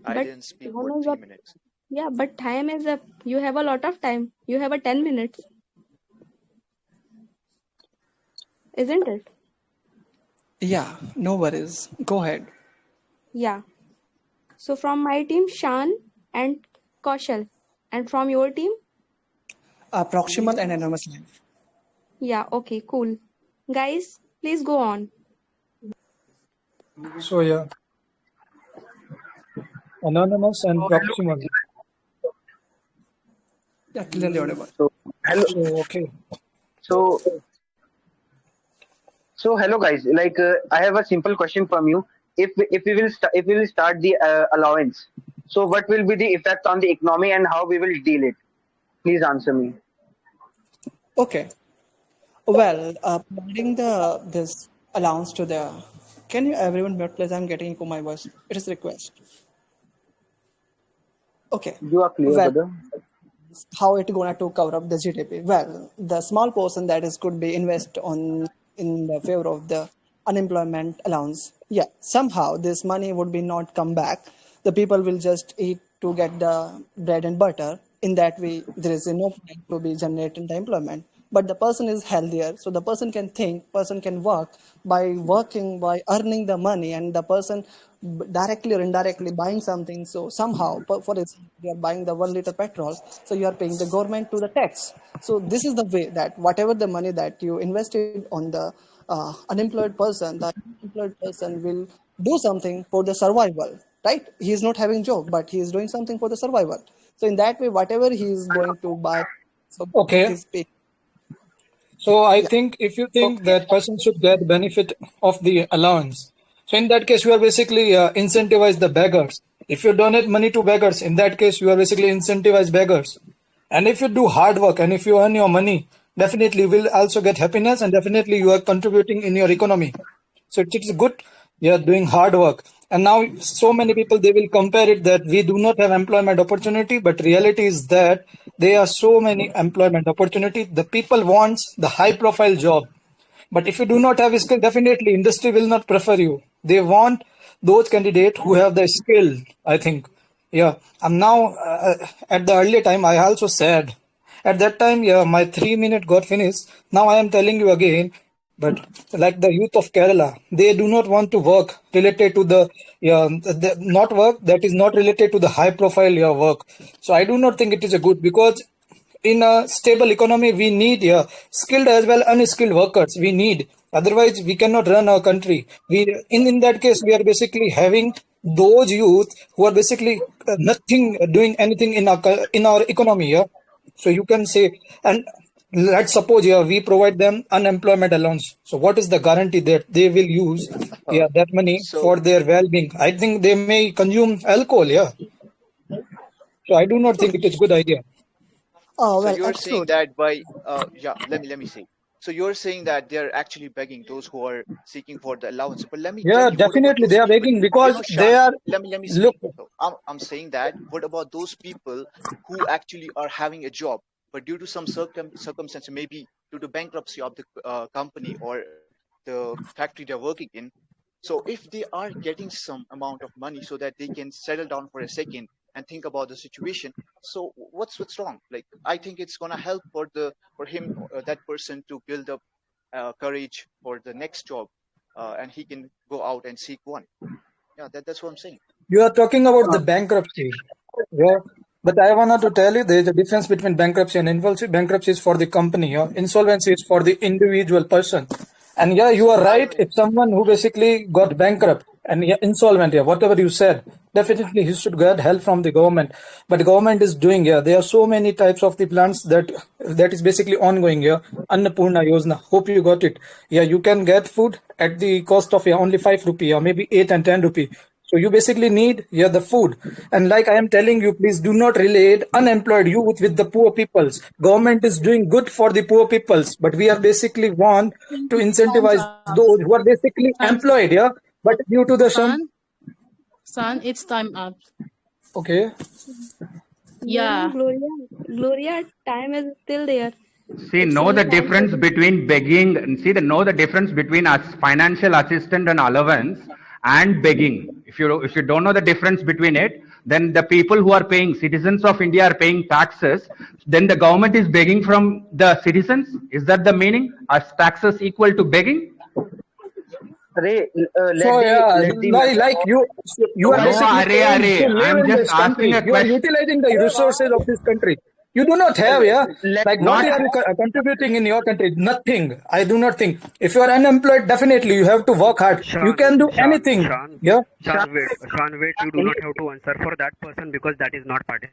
[SPEAKER 7] I
[SPEAKER 2] But
[SPEAKER 7] didn't speak
[SPEAKER 2] time
[SPEAKER 7] for
[SPEAKER 2] is
[SPEAKER 7] three
[SPEAKER 2] up.
[SPEAKER 7] minutes.
[SPEAKER 2] Yeah, but time is up. You have a lot of time. You have a 10 minutes, isn't it?
[SPEAKER 21] Yeah, no worries. Go ahead.
[SPEAKER 2] Yeah. So from my team, Shan and Kaushal. And from your team?
[SPEAKER 21] Proximal and anonymous life.
[SPEAKER 2] Yeah, okay, cool. Guys, please go on.
[SPEAKER 6] So yeah, anonymous and proximal.
[SPEAKER 21] Yeah, clearly audible.
[SPEAKER 17] So hello.
[SPEAKER 6] So okay.
[SPEAKER 17] So hello guys. Like I have a simple question from you. If we will start the allowance, so what will be the effect on the economy and how we will deal it? Please answer me.
[SPEAKER 21] Okay. Well, providing the this allowance to the. Can you everyone mute please? I'm getting echo my voice. It is request. Okay.
[SPEAKER 17] You are clear,
[SPEAKER 21] Well,
[SPEAKER 17] brother.
[SPEAKER 21] how it gonna to cover up the GDP? Well, the small portion that is could be invest on in the favor of the unemployment allowance. Yeah, somehow this money would be not come back. The people will just eat to get the bread and butter. in that way there is no point to be generating the employment, but the person is healthier, so the person can think, person can work by working, by earning the money, and the person directly or indirectly buying something. So somehow, for example, you are buying the 1 liter petrol, so you are paying the government to the tax. So this is the way that whatever the money that you invested on the unemployed person, the unemployed person will do something for the survival, right? He is not having job, but he is doing something for the survival. So in that way, whatever he is going to buy, so government
[SPEAKER 6] Okay.
[SPEAKER 21] is paying.
[SPEAKER 6] So I
[SPEAKER 21] Yeah.
[SPEAKER 6] think if you think that person should get benefit of the allowance, so in that case you are basically incentivize the beggars. If you donate money to beggars, in that case you are basically incentivize beggars. And if you do hard work and if you earn your money, definitely you will also get happiness and definitely you are contributing in your economy. So it's good. You are doing hard work. And now so many people, they will compare it that we do not have employment opportunity, but reality is that there are so many employment opportunity. The people wants the high profile job. But if you do not have a skill, definitely industry will not prefer you. They want those candidates who have the skill, I think. Yeah. And now at the earlier time, I also said at that time, yeah, my 3 minute got finished. Now I am telling you again, but like the youth of Kerala, they do not want to work related to the, yeah, not work that is not related to the high profile yeah, work. So I do not think it is a good because in a stable economy we need skilled as well unskilled workers we need, otherwise we cannot run our country. We in that case we are basically having those youth who are basically nothing doing anything in our economy, yeah. So you can say, and let's suppose yeah we provide them unemployment allowance, so what is the guarantee that they will use
[SPEAKER 7] Uh,
[SPEAKER 6] yeah that money
[SPEAKER 7] so
[SPEAKER 6] for their well-being? I think they may consume alcohol, yeah. So I do not think it is good idea.
[SPEAKER 21] Oh,
[SPEAKER 7] So
[SPEAKER 21] well,
[SPEAKER 7] you're saying
[SPEAKER 21] absolutely.
[SPEAKER 7] that by yeah, let me say. So you're saying that they're actually begging those who are seeking for the allowance. But let me tell
[SPEAKER 6] Yeah,
[SPEAKER 7] you, what about
[SPEAKER 6] definitely
[SPEAKER 7] those
[SPEAKER 6] they are
[SPEAKER 7] people?
[SPEAKER 6] begging because they
[SPEAKER 7] Sean,
[SPEAKER 6] are
[SPEAKER 7] let me
[SPEAKER 6] look.
[SPEAKER 7] speak. So I'm saying that. What about those people who actually are having a job, but due to some circumstance, maybe due to bankruptcy of the company or the factory they're working in, so if they are getting some amount of money so that they can settle down for a second and think about the situation, so what's wrong? Like I think it's gonna help for him that person to build up courage for the next job, and he can go out and seek one. Yeah, that's what I'm saying.
[SPEAKER 6] You are talking about the bankruptcy. Yeah. But I wanted to tell you there is a difference between bankruptcy and insolvency. Bankruptcy is for the company. Yeah. Insolvency is for the individual person. And yeah, you
[SPEAKER 7] So
[SPEAKER 6] are
[SPEAKER 7] I
[SPEAKER 6] right.
[SPEAKER 7] don't.
[SPEAKER 6] If someone who basically got bankrupt and yeah, insolvent, yeah, whatever you said, definitely he should get help from the government. But the government is doing, yeah, there are so many types of the plans that is basically ongoing. Yeah. Annapurna Yojana. Hope you got it. Yeah, you can get food at the cost of yeah, only 5 rupee or maybe 8 and 10 rupee. So you basically need yeah the food. And like I am telling you, please do not relate unemployed youth with the poor peoples. Government is doing good for the poor peoples, but we are basically want to
[SPEAKER 4] Time's
[SPEAKER 6] incentivize
[SPEAKER 4] up.
[SPEAKER 6] those who are basically
[SPEAKER 4] Time's
[SPEAKER 6] employed, yeah. But due to the some
[SPEAKER 4] son, it's time up.
[SPEAKER 6] okay.
[SPEAKER 2] No, no,
[SPEAKER 4] Yeah.
[SPEAKER 2] Gloria. Gloria, time is still there.
[SPEAKER 19] See,
[SPEAKER 2] It's
[SPEAKER 19] know
[SPEAKER 2] only
[SPEAKER 19] the
[SPEAKER 2] 5
[SPEAKER 19] difference
[SPEAKER 2] seconds.
[SPEAKER 19] between begging. See, know the difference between us financial assistance and allowance and begging. If you don't know the difference between it, then the people who are paying, citizens of India are paying taxes. Then the government is begging from the citizens. Is that the meaning? Are taxes equal to begging?
[SPEAKER 17] Ray,
[SPEAKER 6] So yeah,
[SPEAKER 17] let the
[SPEAKER 6] like
[SPEAKER 17] member
[SPEAKER 6] you are
[SPEAKER 19] No,
[SPEAKER 6] basically paying to
[SPEAKER 19] array.
[SPEAKER 6] live
[SPEAKER 19] I'm
[SPEAKER 6] in
[SPEAKER 19] just
[SPEAKER 6] this
[SPEAKER 19] asking
[SPEAKER 6] country.
[SPEAKER 19] a
[SPEAKER 6] You are
[SPEAKER 19] question.
[SPEAKER 6] utilizing the resources of this country. You do not have, yeah.
[SPEAKER 17] let
[SPEAKER 6] Like what
[SPEAKER 19] Not
[SPEAKER 6] are you contributing in your country? Nothing. I do not think. If you are unemployed, definitely you have to work hard. You
[SPEAKER 22] Sean,
[SPEAKER 6] can do
[SPEAKER 22] Sean,
[SPEAKER 6] anything.
[SPEAKER 22] Sean,
[SPEAKER 6] Yeah.
[SPEAKER 22] Sean, wait, Sean, wait. You do not have to answer for that person because that is not part.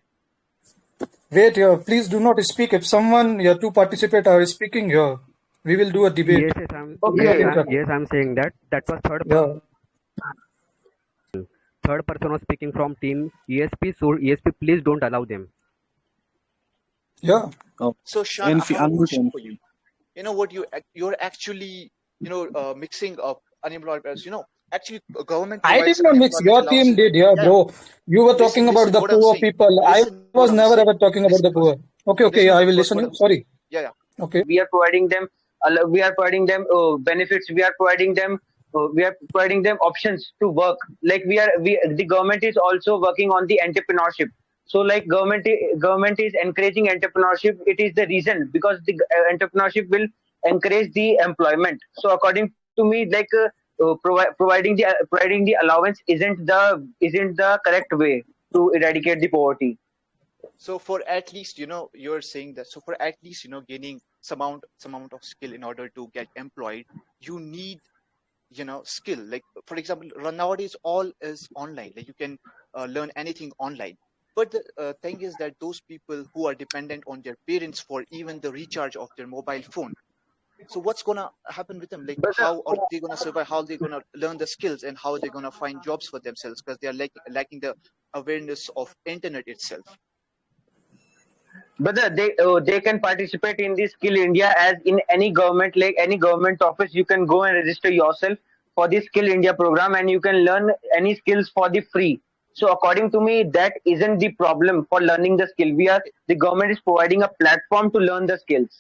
[SPEAKER 6] Wait, yeah. Please do not speak. If someone, yeah, to participate are speaking, yeah, we will do a debate.
[SPEAKER 22] Yes, yes, I'm,
[SPEAKER 6] Not
[SPEAKER 22] yes,
[SPEAKER 17] okay.
[SPEAKER 22] I'm,
[SPEAKER 6] interrupt.
[SPEAKER 22] yes, I'm saying that. That was
[SPEAKER 6] Yeah.
[SPEAKER 22] third person was speaking from team ESP. So ESP, please don't allow them.
[SPEAKER 6] Yeah.
[SPEAKER 3] Oh,
[SPEAKER 7] So Sean, I
[SPEAKER 3] NF,
[SPEAKER 7] have a
[SPEAKER 3] unmute
[SPEAKER 7] question for
[SPEAKER 3] NF.
[SPEAKER 7] you. You know what, you're actually mixing up unemployed as actually government
[SPEAKER 6] I did
[SPEAKER 7] provides
[SPEAKER 6] not mix.
[SPEAKER 7] unemployment
[SPEAKER 6] Your team
[SPEAKER 7] allowances.
[SPEAKER 6] did, yeah,
[SPEAKER 7] Yeah,
[SPEAKER 6] bro. You were talking about
[SPEAKER 7] listen
[SPEAKER 6] the
[SPEAKER 7] what I'm
[SPEAKER 6] poor
[SPEAKER 7] saying.
[SPEAKER 6] people. I
[SPEAKER 7] Listen
[SPEAKER 6] was
[SPEAKER 7] what I'm
[SPEAKER 6] never ever
[SPEAKER 7] saying.
[SPEAKER 6] talking about the
[SPEAKER 7] Listen
[SPEAKER 6] poor.
[SPEAKER 7] first.
[SPEAKER 6] Okay,
[SPEAKER 7] Listen
[SPEAKER 6] yeah, I will
[SPEAKER 7] first
[SPEAKER 6] listen
[SPEAKER 7] what
[SPEAKER 6] you.
[SPEAKER 7] I'm saying.
[SPEAKER 6] Sorry.
[SPEAKER 7] Yeah, yeah.
[SPEAKER 6] Okay.
[SPEAKER 17] We are providing them we are providing them benefits, we are providing them options to work. Like we the government is also working on the entrepreneurship. So like government is encouraging entrepreneurship. It is the reason because the entrepreneurship will encourage the employment. So according to me, like providing the allowance isn't the correct way to eradicate the poverty.
[SPEAKER 7] So for at least, you're saying that, so for at least, gaining some amount of skill in order to get employed, you need, skill. Like for example, nowadays all is online, like you can learn anything online. But the thing is that those people who are dependent on their parents for even the recharge of their mobile phone, so what's gonna happen with them? Like
[SPEAKER 17] But
[SPEAKER 7] how are they gonna survive? How they gonna learn the skills, and how they're gonna find jobs for themselves, because they are lacking the awareness of internet itself.
[SPEAKER 17] they can participate in the Skill India as in any government, like any government office. You can go and register yourself for the Skill India program, and you can learn any skills for the free. So according to me, that isn't the problem for learning the skill. The government is providing a platform to learn the skills.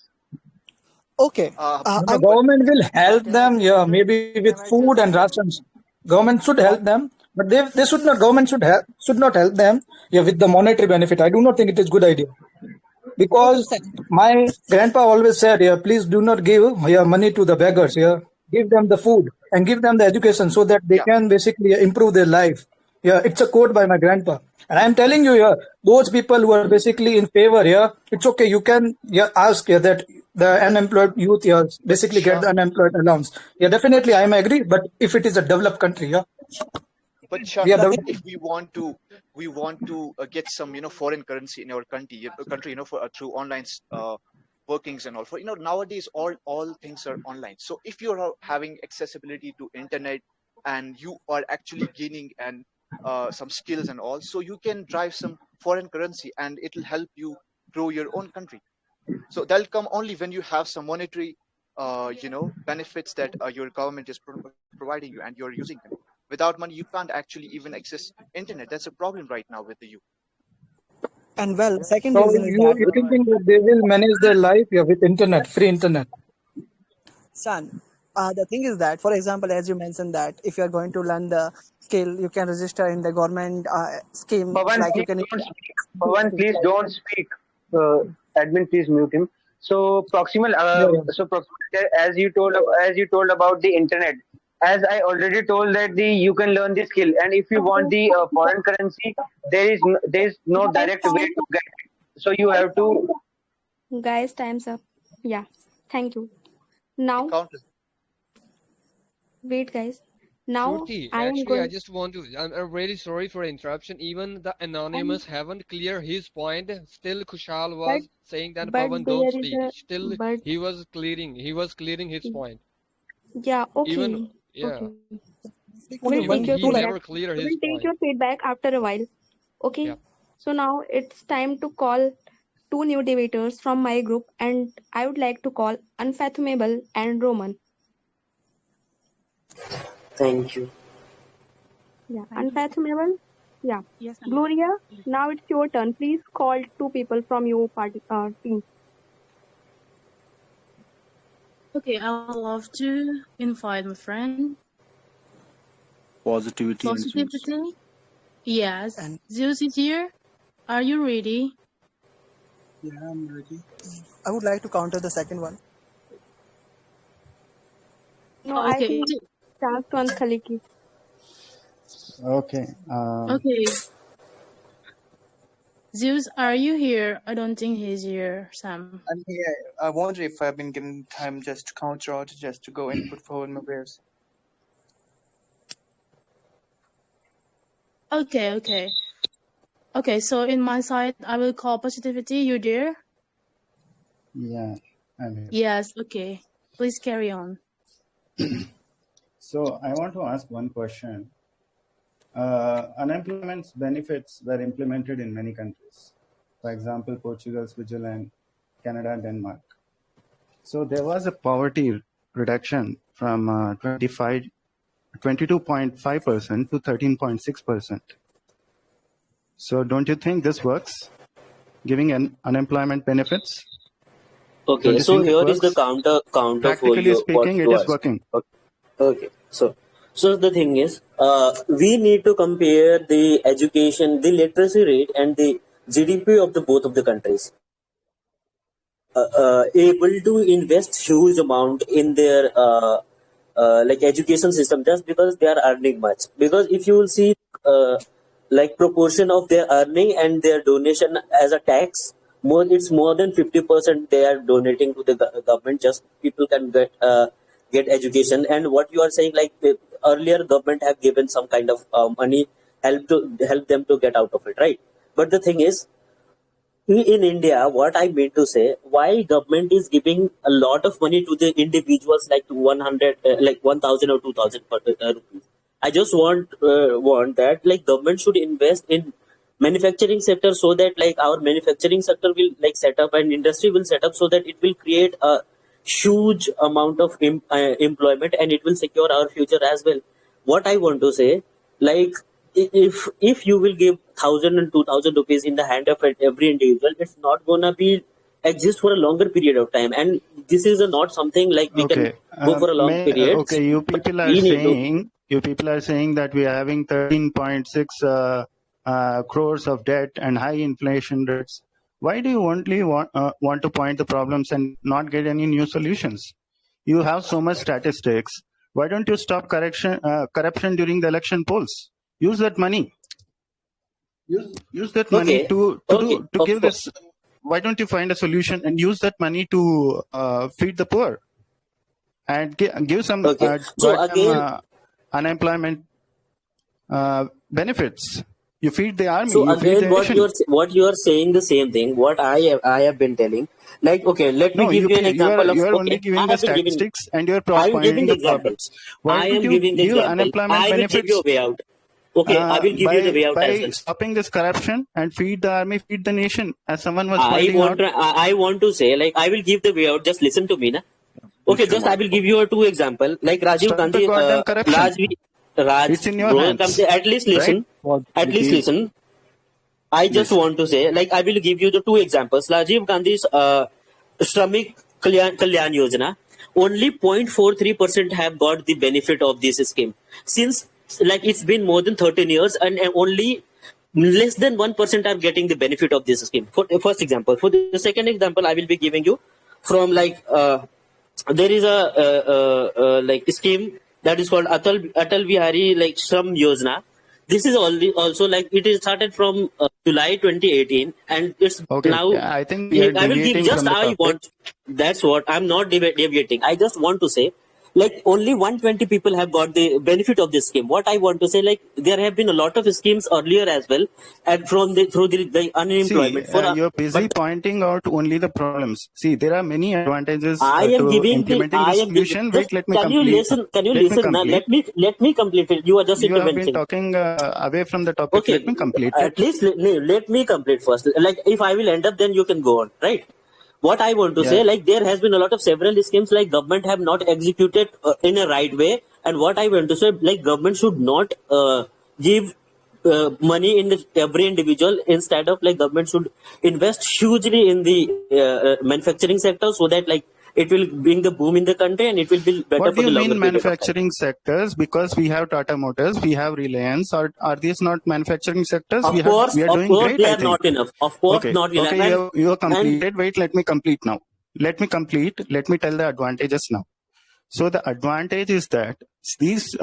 [SPEAKER 21] Okay.
[SPEAKER 6] No,
[SPEAKER 21] I
[SPEAKER 6] no, government will help them, yeah, maybe with food and rations. Government should help them, but they should not. Government should not help them, yeah, with the monetary benefit. I do not think it is good idea,
[SPEAKER 21] okay,
[SPEAKER 6] because my grandpa always said, yeah, please do not give, yeah, money to the beggars. Yeah, give them the food and give them the education so that they
[SPEAKER 7] Yeah,
[SPEAKER 6] can basically improve their life. Yeah, it's a quote by my grandpa, and I'm telling you, yeah, those people who are basically in favor, yeah, it's okay. You can, yeah, ask, yeah, that the unemployed youth, yeah,
[SPEAKER 7] but
[SPEAKER 6] basically get
[SPEAKER 7] Shah,
[SPEAKER 6] the unemployed allowance. Yeah,
[SPEAKER 7] but
[SPEAKER 6] definitely, I
[SPEAKER 7] Shah,
[SPEAKER 6] am agree. But if it is a developed country, yeah,
[SPEAKER 7] but Shah,
[SPEAKER 6] we are
[SPEAKER 7] even
[SPEAKER 6] developed.
[SPEAKER 7] if we want to get some, foreign currency in our country, for through online workings and all. For nowadays, all things are online. So if you're having accessibility to internet, and you are actually gaining and some skills and all, so you can drive some foreign currency, and it'll help you grow your own country. So that'll come only when you have some monetary benefits that your government is providing you, and you're using them. Without money, you can't actually even access internet. That's a problem right now with the youth.
[SPEAKER 21] and well, second
[SPEAKER 6] So
[SPEAKER 21] reason is that
[SPEAKER 6] you thinking that they will manage their life, yeah, with internet, free internet?
[SPEAKER 21] son. The thing is that, for example, as you mentioned that if you are going to learn the skill, you can register in the government scheme.
[SPEAKER 17] Pavan,
[SPEAKER 21] Like you
[SPEAKER 17] please
[SPEAKER 21] can.
[SPEAKER 17] don't speak. Pavan, please don't speak. Uh, Admin, please mute him. So proximal.
[SPEAKER 6] Yeah, yeah.
[SPEAKER 17] As you told about the internet. As I already told that you can learn the skill, and if you want the foreign currency, there is no
[SPEAKER 2] Guys,
[SPEAKER 17] direct way
[SPEAKER 2] time's
[SPEAKER 17] to
[SPEAKER 2] up.
[SPEAKER 17] get it. So you have to.
[SPEAKER 2] Guys, time's up. Yeah. Thank you.
[SPEAKER 7] The
[SPEAKER 2] Now,
[SPEAKER 7] count is
[SPEAKER 2] wait, guys. Now
[SPEAKER 15] Shruti,
[SPEAKER 2] I am
[SPEAKER 15] actually, I
[SPEAKER 2] going.
[SPEAKER 15] just want to. I'm really sorry for interruption. Even the
[SPEAKER 2] Um,
[SPEAKER 15] anonymous haven't clear his point. Still, Kushal
[SPEAKER 2] but
[SPEAKER 15] was saying that
[SPEAKER 2] but
[SPEAKER 15] Pavan don't
[SPEAKER 2] there is
[SPEAKER 15] speak.
[SPEAKER 2] a
[SPEAKER 15] Still,
[SPEAKER 2] but.
[SPEAKER 15] he was clearing. He was clearing his point.
[SPEAKER 2] Yeah.
[SPEAKER 15] Even
[SPEAKER 2] Okay.
[SPEAKER 15] yeah,
[SPEAKER 2] Okay.
[SPEAKER 21] Only
[SPEAKER 2] We'll
[SPEAKER 15] even
[SPEAKER 2] take
[SPEAKER 21] one,
[SPEAKER 2] your
[SPEAKER 15] he
[SPEAKER 21] two lines.
[SPEAKER 2] feedback.
[SPEAKER 15] never cleared his
[SPEAKER 2] We'll take
[SPEAKER 15] point.
[SPEAKER 2] your feedback after a while.
[SPEAKER 15] Yeah.
[SPEAKER 2] Okay. So now it's time to call two new debaters from my group, and I would like to call Unfathomable and Roman.
[SPEAKER 18] Thank you.
[SPEAKER 2] Yeah,
[SPEAKER 10] Thank you.
[SPEAKER 2] Unfathomable. Yeah.
[SPEAKER 10] Yes, I'm
[SPEAKER 2] Gloria, now it's your turn. Please call two people from your party team.
[SPEAKER 4] Okay, I would love to invite my friend.
[SPEAKER 3] Positivity and Zeus.
[SPEAKER 4] Positivity. Yes.
[SPEAKER 21] And
[SPEAKER 4] Zeus is here. Are you ready?
[SPEAKER 3] Yeah, I'm ready.
[SPEAKER 21] I would like to counter the second one.
[SPEAKER 2] No, I
[SPEAKER 4] Okay.
[SPEAKER 2] think chance to Khaliki.
[SPEAKER 9] Okay.
[SPEAKER 4] Okay. Zeus, are you here? I don't think he's here, Sam.
[SPEAKER 12] I'm here. I wonder if I've been given time just to counter out, just to go and put forward my wares.
[SPEAKER 4] Okay. Okay, so in my side, I will call Positivity. You there?
[SPEAKER 9] Yeah, I'm here.
[SPEAKER 4] Yes, okay. Please carry on.
[SPEAKER 9] So I want to ask one question. Unemployment benefits were implemented in many countries. For example, Portugal, Switzerland, Canada, Denmark. So there was a poverty reduction from 22.5% to 13.6%. So don't you think this works, giving unemployment benefits? Don't
[SPEAKER 18] Okay,
[SPEAKER 9] you
[SPEAKER 18] so
[SPEAKER 9] think it
[SPEAKER 18] here is the
[SPEAKER 9] works?
[SPEAKER 18] counter for
[SPEAKER 9] Practically
[SPEAKER 18] you what
[SPEAKER 9] speaking, it
[SPEAKER 18] you
[SPEAKER 9] is
[SPEAKER 18] asked.
[SPEAKER 9] working.
[SPEAKER 18] Okay, so the thing is, we need to compare the education, the literacy rate, and the GDP of the both of the countries, able to invest huge amount in their like education system just because they are earning much. Because if you will see like proportion of their earning and their donation as a tax, it's more than 50% they are donating to the government. Just people can get education. And what you are saying, like earlier government have given some kind of money help them to get out of it, right? But the thing is, in India, what I mean to say, why government is giving a lot of money to the individuals, like to 100, like 1,000 or 2,000 rupees. I just want that like government should invest in manufacturing sector, so that like our manufacturing sector will like set up and industry will set up, so that it will create a huge amount of employment, and it will secure our future as well. What I want to say, like if you will give 1,000 and 2,000 rupees in the hand of every individual, it's not gonna be exist for a longer period of time. And this is not something like we can
[SPEAKER 9] Okay.
[SPEAKER 18] go for a long period.
[SPEAKER 9] Okay. You people are saying that we are having 13.6 crores of debt and high inflation rates. Why do you only want to point the problems and not get any new solutions? You have so much statistics. Why don't you stop corruption during the election polls? Use that money. Use that money to give this. Why don't you find a solution and use that money to feed the poor and give some unemployment benefits? You feed the army.
[SPEAKER 18] So
[SPEAKER 9] you feed
[SPEAKER 18] again,
[SPEAKER 9] the nation.
[SPEAKER 18] what you are saying the same thing. What I have been telling. Like, okay, let me give you an example of.
[SPEAKER 9] You are
[SPEAKER 18] Okay,
[SPEAKER 9] only giving
[SPEAKER 18] I
[SPEAKER 9] the
[SPEAKER 18] have been giving.
[SPEAKER 9] statistics and you are
[SPEAKER 18] I am
[SPEAKER 9] pointing
[SPEAKER 18] giving
[SPEAKER 9] the
[SPEAKER 18] example.
[SPEAKER 9] problems. Why
[SPEAKER 18] I
[SPEAKER 9] don't
[SPEAKER 18] am
[SPEAKER 9] you
[SPEAKER 18] giving the
[SPEAKER 9] give
[SPEAKER 18] example.
[SPEAKER 9] unemployment
[SPEAKER 18] I will
[SPEAKER 9] benefits?
[SPEAKER 18] give you a way out. Okay, I will give you the way out as
[SPEAKER 9] by
[SPEAKER 18] well.
[SPEAKER 9] stopping this corruption and feed the army, feed the nation, as someone was
[SPEAKER 18] I
[SPEAKER 9] pointing
[SPEAKER 18] want
[SPEAKER 9] out.
[SPEAKER 18] I want to say, like, I will give the way out. Just listen to me, na. Okay, just I will give you a two example. Like Rajiv
[SPEAKER 9] Stop the
[SPEAKER 18] Gandhi,
[SPEAKER 9] goddamn corruption. It's in your
[SPEAKER 18] bro,
[SPEAKER 9] hands.
[SPEAKER 18] at least listen.
[SPEAKER 9] Right?
[SPEAKER 18] At least listen. I just want to say, like, I will give you the two examples. Rajiv Gandhi's Shramik Kalyan Yojana, only 0.43% have got the benefit of this scheme. Since, like, it's been more than 13 years, and only less than 1% are getting the benefit of this scheme. For the first example. For the second example, I will be giving you from, like, there is a like scheme that is called Atal Bihari like Shram Yojana. This is also like it is started from July 2018, and it's now.
[SPEAKER 9] I think we are
[SPEAKER 18] I will give
[SPEAKER 9] deviating
[SPEAKER 18] just
[SPEAKER 9] from the
[SPEAKER 18] I
[SPEAKER 9] topic.
[SPEAKER 18] want. That's what I'm not deviating. I just want to say, like, only 120 people have got the benefit of this scheme. What I want to say, like, there have been a lot of schemes earlier as well, and through the unemployment.
[SPEAKER 9] See, you're busy pointing out only the problems. See, there are many advantages to implementing the solution. Wait, let me
[SPEAKER 18] Can you
[SPEAKER 9] complete.
[SPEAKER 18] listen? Can you
[SPEAKER 9] Let me
[SPEAKER 18] listen? Now,
[SPEAKER 9] complete.
[SPEAKER 18] let me complete it. You are just
[SPEAKER 9] You have been
[SPEAKER 18] interventing.
[SPEAKER 9] talking away from the topic.
[SPEAKER 18] Okay,
[SPEAKER 9] Let me complete
[SPEAKER 18] at
[SPEAKER 9] it.
[SPEAKER 18] least let me complete first. Like, if I will end up, then you can go on, right? What I want to say, like, there has been a lot of several schemes like government have not executed in a right way. And what I want to say, like, government should not give money in every individual. Instead of, like, government should invest hugely in the manufacturing sector, so that, like, it will bring the boom in the country and it will be better
[SPEAKER 9] What
[SPEAKER 18] for
[SPEAKER 9] do
[SPEAKER 18] the
[SPEAKER 9] you
[SPEAKER 18] longer
[SPEAKER 9] mean
[SPEAKER 18] period of time.
[SPEAKER 9] manufacturing sectors? Because we have Tata Motors, we have Reliance. Are these not manufacturing sectors?
[SPEAKER 18] Of
[SPEAKER 9] we
[SPEAKER 18] course,
[SPEAKER 9] are doing great,
[SPEAKER 18] they
[SPEAKER 9] I
[SPEAKER 18] are
[SPEAKER 9] think.
[SPEAKER 18] not enough. Of course,
[SPEAKER 9] Okay,
[SPEAKER 18] not enough.
[SPEAKER 9] okay, you are
[SPEAKER 18] And
[SPEAKER 9] completed. Wait, let me complete now. Let me complete. Let me tell the advantages now. So the advantage is that these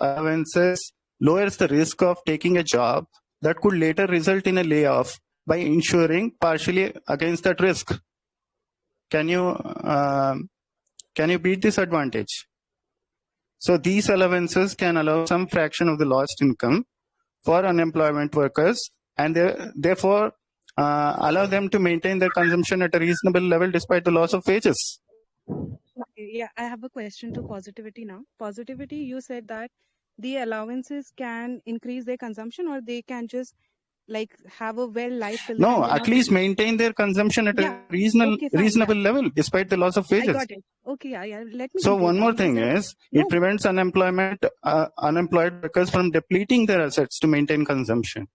[SPEAKER 9] allowances lowers the risk of taking a job that could later result in a layoff by insuring partially against that risk. Can you beat this advantage? So these allowances can allow some fraction of the lost income for unemployment workers, and therefore allow them to maintain their consumption at a reasonable level despite the loss of wages.
[SPEAKER 10] Yeah, I have a question to Positivity now. Positivity, you said that the allowances can increase their consumption, or they can just like have a well life till the time
[SPEAKER 9] No,
[SPEAKER 10] they're
[SPEAKER 9] at
[SPEAKER 10] not
[SPEAKER 9] least
[SPEAKER 10] using.
[SPEAKER 9] maintain their consumption at
[SPEAKER 10] Yeah,
[SPEAKER 9] a reasonable
[SPEAKER 10] okay, fine, yeah.
[SPEAKER 9] level despite the loss of
[SPEAKER 10] I
[SPEAKER 9] wages.
[SPEAKER 10] got it. Okay, yeah. Let me
[SPEAKER 9] So
[SPEAKER 10] complete
[SPEAKER 9] one
[SPEAKER 10] now.
[SPEAKER 9] more
[SPEAKER 10] You
[SPEAKER 9] thing
[SPEAKER 10] said
[SPEAKER 9] is
[SPEAKER 10] no.
[SPEAKER 9] it prevents unemployed workers from depleting their assets to maintain consumption.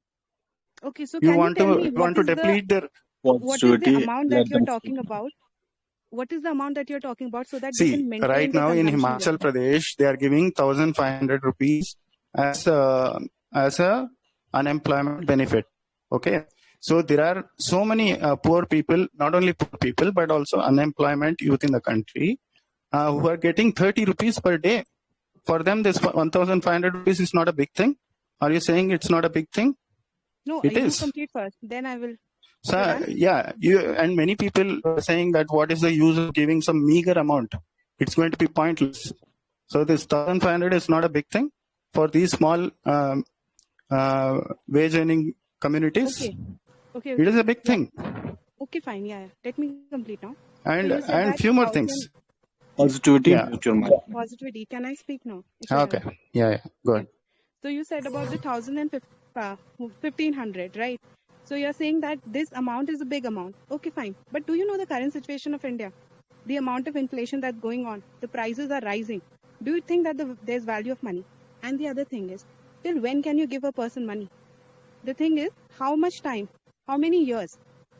[SPEAKER 10] Okay, so
[SPEAKER 9] You
[SPEAKER 10] can you
[SPEAKER 9] want
[SPEAKER 10] tell
[SPEAKER 9] to
[SPEAKER 10] me what is the
[SPEAKER 9] deplete their
[SPEAKER 10] amount that you're talking about? What is the amount that you're talking about so that they
[SPEAKER 9] See,
[SPEAKER 10] can maintain
[SPEAKER 9] right
[SPEAKER 10] their
[SPEAKER 9] now in
[SPEAKER 10] consumption
[SPEAKER 9] Himachal
[SPEAKER 10] level?
[SPEAKER 9] Pradesh, they are giving 1,500 rupees as a unemployment benefit. Okay, So there are so many poor people, not only poor people, but also unemployment youth in the country who are getting 30 rupees per day. For them, this 1,500 rupees is not a big thing. Are you saying it's not a big thing?
[SPEAKER 10] No,
[SPEAKER 9] It
[SPEAKER 10] you
[SPEAKER 9] is.
[SPEAKER 10] complete first, then I will.
[SPEAKER 9] So yeah, you and many people are saying that what is the use of giving some meager amount? It's going to be pointless. So this 1,500 is not a big thing for these small wage earning communities.
[SPEAKER 10] Okay.
[SPEAKER 9] It is a big thing.
[SPEAKER 10] Okay, fine. Yeah. Let me complete now.
[SPEAKER 9] And
[SPEAKER 10] So you said that
[SPEAKER 9] few more things.
[SPEAKER 3] Positivity,
[SPEAKER 9] Yeah.
[SPEAKER 3] mute your mic.
[SPEAKER 10] Positivity. Can I speak now?
[SPEAKER 9] Okay. Yeah. Go ahead.
[SPEAKER 10] So you said about the 1,500, right? So you're saying that this amount is a big amount. Okay, fine. But do you know the current situation of India? The amount of inflation that's going on, the prices are rising. Do you think that there's value of money? And the other thing is, till when can you give a person money? The thing is, how much time, how many years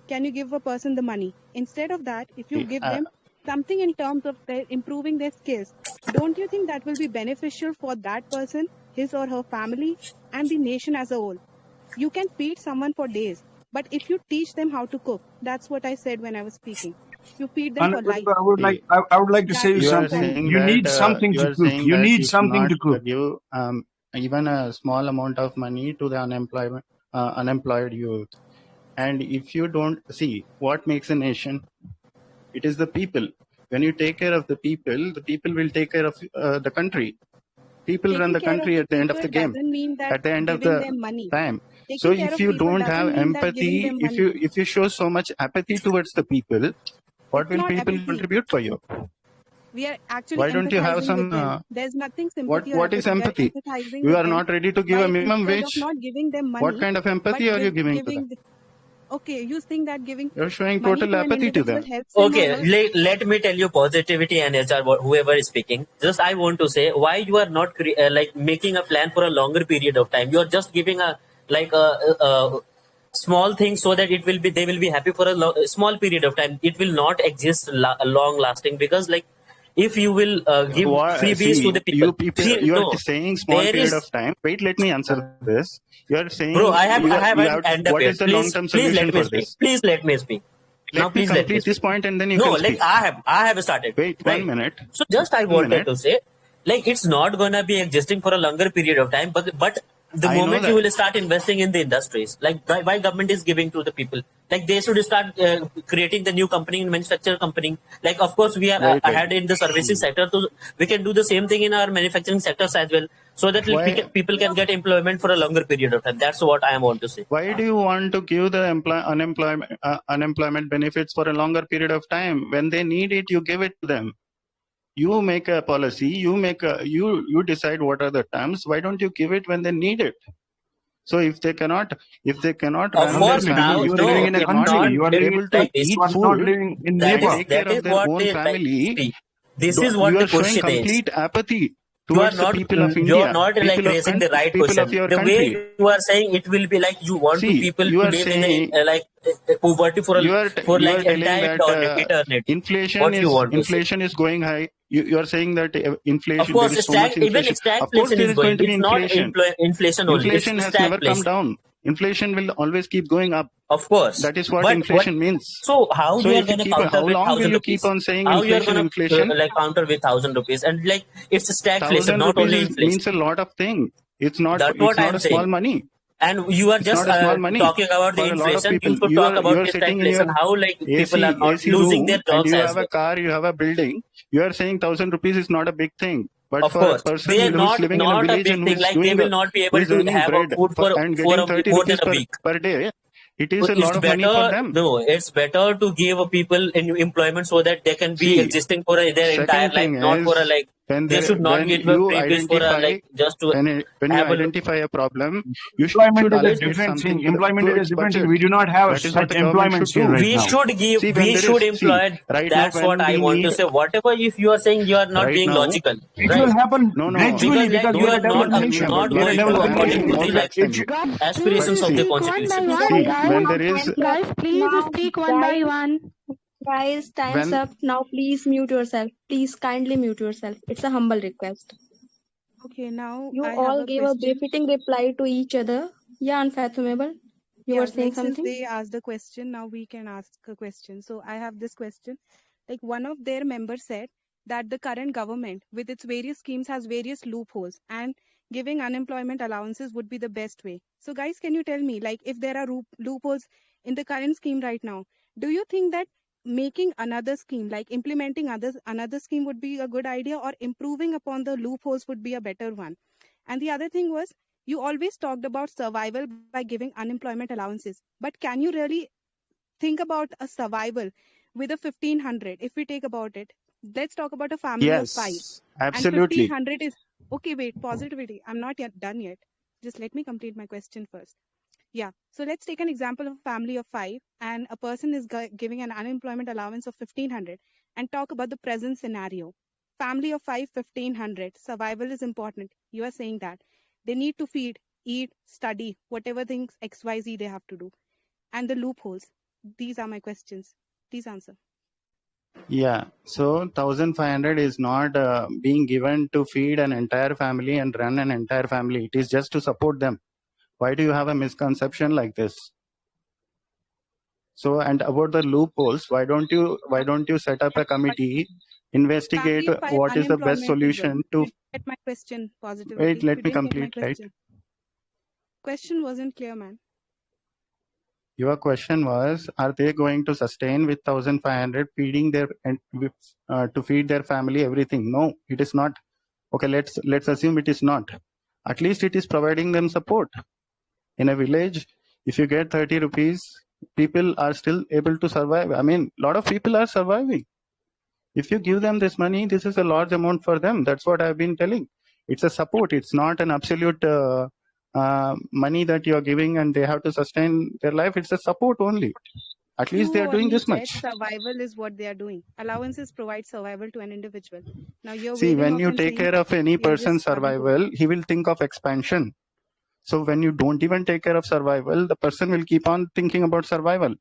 [SPEAKER 10] can you give a person the money? Instead of that, if you give them something in terms of improving their skills, don't you think that will be beneficial for that person, his or her family, and the nation as a whole? You can feed someone for days, but if you teach them how to cook, that's what I said when I was speaking. You feed them for life.
[SPEAKER 8] I would like to say
[SPEAKER 9] You are
[SPEAKER 8] something.
[SPEAKER 9] saying
[SPEAKER 8] You need
[SPEAKER 9] that
[SPEAKER 8] something
[SPEAKER 9] you
[SPEAKER 8] to
[SPEAKER 9] are
[SPEAKER 8] cook.
[SPEAKER 9] saying
[SPEAKER 8] You
[SPEAKER 9] that
[SPEAKER 8] need
[SPEAKER 9] you should
[SPEAKER 8] something
[SPEAKER 9] not
[SPEAKER 8] to cook.
[SPEAKER 9] give even a small amount of money to the unemployed youth. And if you don't see what makes a nation, it is the people. When you take care of the people will take care of the country. People run
[SPEAKER 10] Taking
[SPEAKER 9] the
[SPEAKER 10] care of
[SPEAKER 9] country
[SPEAKER 10] the
[SPEAKER 9] at the end of the
[SPEAKER 10] people
[SPEAKER 9] game,
[SPEAKER 10] doesn't mean that
[SPEAKER 9] at the end of
[SPEAKER 10] giving
[SPEAKER 9] the
[SPEAKER 10] them money.
[SPEAKER 9] time.
[SPEAKER 10] Taking
[SPEAKER 9] So
[SPEAKER 10] care
[SPEAKER 9] if
[SPEAKER 10] of
[SPEAKER 9] you
[SPEAKER 10] people
[SPEAKER 9] don't
[SPEAKER 10] doesn't
[SPEAKER 9] have
[SPEAKER 10] mean that giving
[SPEAKER 9] empathy,
[SPEAKER 10] them money.
[SPEAKER 9] if you show so much apathy towards the people, what
[SPEAKER 10] It's
[SPEAKER 9] will
[SPEAKER 10] not
[SPEAKER 9] people
[SPEAKER 10] apathy.
[SPEAKER 9] contribute for you?
[SPEAKER 10] We are actually
[SPEAKER 9] Why don't you have
[SPEAKER 10] empathizing
[SPEAKER 9] some
[SPEAKER 10] with them. There's nothing sympathy or
[SPEAKER 9] what is
[SPEAKER 10] apathy. We are
[SPEAKER 9] empathy?
[SPEAKER 10] empathizing
[SPEAKER 9] You
[SPEAKER 10] with
[SPEAKER 9] are
[SPEAKER 10] them
[SPEAKER 9] not ready to give
[SPEAKER 10] by
[SPEAKER 9] a minimum
[SPEAKER 10] instead of
[SPEAKER 9] wage.
[SPEAKER 10] not giving them
[SPEAKER 9] What
[SPEAKER 10] money,
[SPEAKER 9] kind of
[SPEAKER 10] but
[SPEAKER 9] empathy are you giving to them?
[SPEAKER 10] Okay, you think that giving
[SPEAKER 9] You're showing
[SPEAKER 10] money
[SPEAKER 9] total
[SPEAKER 10] to an
[SPEAKER 9] apathy to
[SPEAKER 10] individual
[SPEAKER 9] them.
[SPEAKER 10] helps him or
[SPEAKER 18] Okay,
[SPEAKER 10] her?
[SPEAKER 18] let me tell you positivity and HR, whoever is speaking. Just I want to say why you are not like making a plan for a longer period of time. You are just giving a like a small thing so that it will be they will be happy for a small period of time. It will not exist long lasting because like if you will give freebies to
[SPEAKER 9] See,
[SPEAKER 18] the people.
[SPEAKER 9] you people, you are
[SPEAKER 18] No,
[SPEAKER 9] saying small
[SPEAKER 18] there
[SPEAKER 9] period
[SPEAKER 18] is.
[SPEAKER 9] of time. Wait, let me answer this. You are
[SPEAKER 18] Bro,
[SPEAKER 9] saying
[SPEAKER 18] I have
[SPEAKER 9] you
[SPEAKER 18] an
[SPEAKER 9] have.
[SPEAKER 18] end up
[SPEAKER 9] What
[SPEAKER 18] here.
[SPEAKER 9] is the long
[SPEAKER 18] Please,
[SPEAKER 9] term
[SPEAKER 18] please
[SPEAKER 9] solution
[SPEAKER 18] let me
[SPEAKER 9] for
[SPEAKER 18] speak.
[SPEAKER 9] this?
[SPEAKER 18] Please let me speak. Now,
[SPEAKER 9] Let me
[SPEAKER 18] please let me
[SPEAKER 9] complete this
[SPEAKER 18] speak.
[SPEAKER 9] point and then you
[SPEAKER 18] No,
[SPEAKER 9] can
[SPEAKER 18] like
[SPEAKER 9] speak.
[SPEAKER 18] I have started.
[SPEAKER 9] Wait,
[SPEAKER 18] Right.
[SPEAKER 9] 1 minute.
[SPEAKER 18] So just I
[SPEAKER 9] 1
[SPEAKER 18] wanted
[SPEAKER 9] minute.
[SPEAKER 18] to say, like it's not gonna be existing for a longer period of time, but the
[SPEAKER 9] I know
[SPEAKER 18] moment you
[SPEAKER 9] that.
[SPEAKER 18] will start investing in the industries, like why government is giving to the people, like they should start creating the new company in manufacturer company. Like of course we are
[SPEAKER 9] Wait.
[SPEAKER 18] ahead in the services sector, so we can do the same thing in our manufacturing sectors as well, so that like,
[SPEAKER 9] Why?
[SPEAKER 18] people can get employment for a longer period of time. That's what I want to say.
[SPEAKER 9] Why do you want to give the unemployment benefits for a longer period of time? When they need it, you give it to them. You make a policy. You decide what are the terms. Why don't you give it when they need it? So if they cannot
[SPEAKER 18] Of
[SPEAKER 9] run their
[SPEAKER 18] course,
[SPEAKER 8] Definitely, because
[SPEAKER 18] now
[SPEAKER 9] family,
[SPEAKER 8] you are living
[SPEAKER 18] no,
[SPEAKER 9] if
[SPEAKER 8] in a
[SPEAKER 9] they're
[SPEAKER 18] it's
[SPEAKER 9] not
[SPEAKER 8] country.
[SPEAKER 18] not
[SPEAKER 8] You are living
[SPEAKER 18] living
[SPEAKER 9] able to
[SPEAKER 18] like
[SPEAKER 8] you
[SPEAKER 18] this.
[SPEAKER 9] eat
[SPEAKER 8] are not
[SPEAKER 9] food,
[SPEAKER 8] living in
[SPEAKER 18] That
[SPEAKER 9] and
[SPEAKER 18] is
[SPEAKER 8] Nepal.
[SPEAKER 9] take care
[SPEAKER 18] that
[SPEAKER 9] of
[SPEAKER 18] is
[SPEAKER 9] their
[SPEAKER 18] what
[SPEAKER 9] own
[SPEAKER 18] they like.
[SPEAKER 9] family,
[SPEAKER 18] See, this is
[SPEAKER 9] you
[SPEAKER 18] what the
[SPEAKER 9] are showing
[SPEAKER 18] question is.
[SPEAKER 9] complete apathy
[SPEAKER 18] You are
[SPEAKER 9] towards the
[SPEAKER 18] not
[SPEAKER 9] people of
[SPEAKER 18] you are
[SPEAKER 9] India,
[SPEAKER 18] not like
[SPEAKER 9] people of
[SPEAKER 18] raising the right
[SPEAKER 9] people of
[SPEAKER 18] question.
[SPEAKER 9] your
[SPEAKER 18] The way
[SPEAKER 9] country.
[SPEAKER 18] you are saying it will be like you want to
[SPEAKER 9] See,
[SPEAKER 18] people
[SPEAKER 9] you
[SPEAKER 18] to
[SPEAKER 9] are
[SPEAKER 18] live in a
[SPEAKER 9] saying
[SPEAKER 18] poverty for for
[SPEAKER 9] you
[SPEAKER 18] like
[SPEAKER 9] are telling
[SPEAKER 18] entire
[SPEAKER 9] that
[SPEAKER 18] eternity. What you want to say?
[SPEAKER 9] inflation is going high. You are saying that
[SPEAKER 18] Of
[SPEAKER 9] inflation, there
[SPEAKER 18] course,
[SPEAKER 9] is so much
[SPEAKER 18] even
[SPEAKER 9] inflation. Of course,
[SPEAKER 18] stagflation
[SPEAKER 9] there
[SPEAKER 18] is
[SPEAKER 9] is going
[SPEAKER 18] going.
[SPEAKER 9] to be
[SPEAKER 18] It's not
[SPEAKER 9] inflation.
[SPEAKER 18] inflation only. It's
[SPEAKER 9] Inflation has never come
[SPEAKER 18] stagflation.
[SPEAKER 9] down. Inflation will always keep going up.
[SPEAKER 18] Of course,
[SPEAKER 9] That is what
[SPEAKER 18] but what?
[SPEAKER 9] inflation means.
[SPEAKER 18] So how
[SPEAKER 9] So
[SPEAKER 18] you are
[SPEAKER 9] if you
[SPEAKER 18] gonna
[SPEAKER 9] keep,
[SPEAKER 18] counter
[SPEAKER 9] how
[SPEAKER 18] with
[SPEAKER 9] long will
[SPEAKER 18] 1,000
[SPEAKER 9] you keep
[SPEAKER 18] rupees?
[SPEAKER 9] on saying
[SPEAKER 18] How you are
[SPEAKER 9] inflation,
[SPEAKER 18] gonna
[SPEAKER 9] inflation?
[SPEAKER 18] like counter with 1,000 rupees? And like it's stagflation,
[SPEAKER 9] 1,000
[SPEAKER 18] not
[SPEAKER 9] rupees
[SPEAKER 18] only inflation.
[SPEAKER 9] means a lot of things. It's
[SPEAKER 18] That's what I
[SPEAKER 9] not
[SPEAKER 18] am
[SPEAKER 9] a small
[SPEAKER 18] saying.
[SPEAKER 9] money.
[SPEAKER 18] And you are
[SPEAKER 9] It's
[SPEAKER 18] just
[SPEAKER 9] not a small money
[SPEAKER 18] talking about the
[SPEAKER 9] for a lot of
[SPEAKER 18] inflation.
[SPEAKER 9] people.
[SPEAKER 18] You should talk
[SPEAKER 9] You
[SPEAKER 18] about
[SPEAKER 9] are
[SPEAKER 18] the
[SPEAKER 9] sitting in your
[SPEAKER 18] stagflation. How like people are not
[SPEAKER 9] AC
[SPEAKER 18] losing their
[SPEAKER 9] room and
[SPEAKER 18] jobs
[SPEAKER 9] you
[SPEAKER 18] as
[SPEAKER 9] have a
[SPEAKER 18] well.
[SPEAKER 9] car, you have a building. You are saying 1,000 rupees is not a big thing. But
[SPEAKER 18] Of
[SPEAKER 9] for a
[SPEAKER 18] course,
[SPEAKER 9] person
[SPEAKER 18] they are
[SPEAKER 9] who is living in a
[SPEAKER 18] not a
[SPEAKER 9] village
[SPEAKER 18] big
[SPEAKER 9] and
[SPEAKER 18] thing. Like they will not be
[SPEAKER 9] who
[SPEAKER 18] able
[SPEAKER 9] is
[SPEAKER 18] to
[SPEAKER 9] earning
[SPEAKER 18] have a
[SPEAKER 9] bread
[SPEAKER 18] food
[SPEAKER 9] and
[SPEAKER 18] for
[SPEAKER 9] getting 30
[SPEAKER 18] more than
[SPEAKER 9] rupees
[SPEAKER 18] a week.
[SPEAKER 9] per day, it is a lot
[SPEAKER 18] It's
[SPEAKER 9] of money for
[SPEAKER 18] better.
[SPEAKER 9] them.
[SPEAKER 18] No, it's better to give people employment so that they can be
[SPEAKER 9] See,
[SPEAKER 18] existing for their entire
[SPEAKER 9] second
[SPEAKER 18] life,
[SPEAKER 9] thing
[SPEAKER 18] not for a
[SPEAKER 9] is
[SPEAKER 18] like. They should not
[SPEAKER 9] when
[SPEAKER 18] get
[SPEAKER 9] you
[SPEAKER 18] freebies for a
[SPEAKER 9] identify
[SPEAKER 18] like just to
[SPEAKER 9] when you
[SPEAKER 18] have a.
[SPEAKER 9] identify a problem, you should
[SPEAKER 8] Employment is a
[SPEAKER 18] It's,
[SPEAKER 9] allocate
[SPEAKER 8] different
[SPEAKER 9] something
[SPEAKER 8] thing. Employment
[SPEAKER 9] to
[SPEAKER 8] is a
[SPEAKER 9] its
[SPEAKER 8] different thing.
[SPEAKER 9] budget.
[SPEAKER 8] We do not have
[SPEAKER 9] That is what
[SPEAKER 8] such
[SPEAKER 9] the government
[SPEAKER 8] employment
[SPEAKER 9] should
[SPEAKER 8] scene
[SPEAKER 9] do.
[SPEAKER 8] right
[SPEAKER 18] we
[SPEAKER 8] now.
[SPEAKER 18] should give.
[SPEAKER 9] See, when
[SPEAKER 18] We
[SPEAKER 9] there
[SPEAKER 18] should
[SPEAKER 9] is
[SPEAKER 18] employ.
[SPEAKER 9] right now
[SPEAKER 18] That's what
[SPEAKER 9] when
[SPEAKER 18] I
[SPEAKER 9] we
[SPEAKER 18] want to
[SPEAKER 9] need
[SPEAKER 18] say. Whatever if you are saying you are not
[SPEAKER 9] right
[SPEAKER 18] being
[SPEAKER 9] now.
[SPEAKER 18] logical,
[SPEAKER 8] It
[SPEAKER 18] right?
[SPEAKER 8] will happen
[SPEAKER 9] No,
[SPEAKER 18] Because
[SPEAKER 8] gradually
[SPEAKER 18] like
[SPEAKER 8] because we
[SPEAKER 18] you
[SPEAKER 8] are a
[SPEAKER 18] are
[SPEAKER 9] don't
[SPEAKER 8] developed
[SPEAKER 9] tell me
[SPEAKER 8] nation.
[SPEAKER 9] about
[SPEAKER 8] We are a
[SPEAKER 18] going
[SPEAKER 9] logical.
[SPEAKER 8] developing
[SPEAKER 9] I'm
[SPEAKER 18] according
[SPEAKER 9] getting
[SPEAKER 18] to
[SPEAKER 8] nation.
[SPEAKER 9] more
[SPEAKER 18] the like
[SPEAKER 9] question.
[SPEAKER 10] Guys,
[SPEAKER 18] aspirations of the
[SPEAKER 9] See,
[SPEAKER 18] constitution.
[SPEAKER 9] when there is
[SPEAKER 2] Guys, please
[SPEAKER 1] Now,
[SPEAKER 2] speak one by
[SPEAKER 1] guys,
[SPEAKER 2] one. Guys, time's
[SPEAKER 9] when
[SPEAKER 2] up. Now please mute yourself. Please kindly mute yourself. It's a humble request.
[SPEAKER 10] okay, now
[SPEAKER 2] You
[SPEAKER 10] I have
[SPEAKER 2] all
[SPEAKER 10] a
[SPEAKER 2] gave a
[SPEAKER 10] question.
[SPEAKER 2] befitting reply to each other. Yeah, unfathomable. You were
[SPEAKER 10] Yeah,
[SPEAKER 2] saying
[SPEAKER 10] like since
[SPEAKER 2] something?
[SPEAKER 10] they asked the question, now we can ask a question. So I have this question. Like one of their members said that the current government, with its various schemes, has various loopholes, and giving unemployment allowances would be the best way. So, guys, can you tell me, like, if there are loopholes in the current scheme right now, do you think that making another scheme, like implementing another scheme, would be a good idea, or improving upon the loopholes would be a better one? And the other thing was, you always talked about survival by giving unemployment allowances, but can you really think about a survival with a 1500? If we take about it, let's talk about a family of 5,
[SPEAKER 9] Yes,
[SPEAKER 10] and
[SPEAKER 9] absolutely.
[SPEAKER 10] 1500 is okay. Wait, positivity, I'm not yet done yet. Just let me complete my question first. Yeah, so let's take an example of a family of 5, and a person is giving an unemployment allowance of 1500, and talk about the present scenario. Family of 5, 1500, survival is important. You are saying that they need to feed, eat, study, whatever things XYZ they have to do, and the loopholes. These are my questions. Please answer.
[SPEAKER 9] Yeah, so 1,500 is not being given to feed an entire family and run an entire family. It is just to support them. Why do you have a misconception like this? So, and about the loopholes, why don't you set up a committee, investigate
[SPEAKER 10] Family of 5,
[SPEAKER 9] what is the best
[SPEAKER 10] unemployment is
[SPEAKER 9] solution
[SPEAKER 10] You
[SPEAKER 9] to
[SPEAKER 10] didn't get my question,
[SPEAKER 9] wait,
[SPEAKER 10] positivity. You
[SPEAKER 9] let me
[SPEAKER 10] didn't get my
[SPEAKER 9] complete, right?
[SPEAKER 10] question. Question wasn't clear, man.
[SPEAKER 9] Your question was, are they going to sustain with 1,500 feeding their and to feed their family everything? No, it is not. Okay, let's assume it is not. At least it is providing them support. In a village, if you get 30 rupees, people are still able to survive. I mean, a lot of people are surviving. If you give them this money, this is a large amount for them. That's what I've been telling. It's a support. It's not an absolute money that you're giving and they have to sustain their life. It's a support only. At least they
[SPEAKER 10] You
[SPEAKER 9] are doing
[SPEAKER 10] only
[SPEAKER 9] this
[SPEAKER 10] said
[SPEAKER 9] much.
[SPEAKER 10] survival is what they are doing. Allowances provide survival to an individual. Now you're
[SPEAKER 9] See,
[SPEAKER 10] waving
[SPEAKER 9] when
[SPEAKER 10] off
[SPEAKER 9] you
[SPEAKER 10] and
[SPEAKER 9] take
[SPEAKER 10] saying
[SPEAKER 9] care of any
[SPEAKER 10] we are just
[SPEAKER 9] person's
[SPEAKER 10] starting to.
[SPEAKER 9] survival, he will think of expansion. So when you don't even take care of survival, the person will keep on thinking about survival.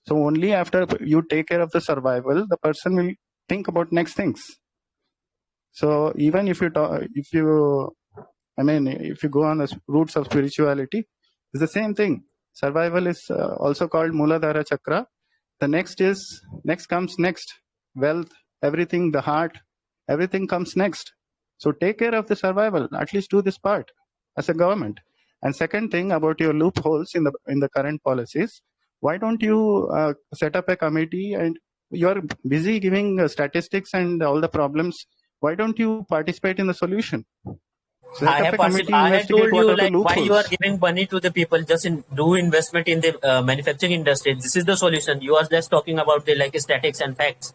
[SPEAKER 9] So only after you take care of the survival, the person will think about next things. So even if you if you go on the roots of spirituality, it's the same thing. Survival is also called Muladhara Chakra. The next comes next. Wealth, everything, the heart, everything comes next. So take care of the survival. At least do this part as a government. And second thing about your loopholes in the current policies, why don't you set up a committee and you're busy giving statistics and all the problems. Why don't you participate in the solution? Set up a committee,
[SPEAKER 18] I had
[SPEAKER 9] investigate
[SPEAKER 18] told
[SPEAKER 9] what
[SPEAKER 18] you
[SPEAKER 9] are the
[SPEAKER 18] like why you are
[SPEAKER 9] loopholes.
[SPEAKER 18] giving money to the people. Just do investment in the manufacturing industry. This is the solution. You are just talking about the like statics and facts.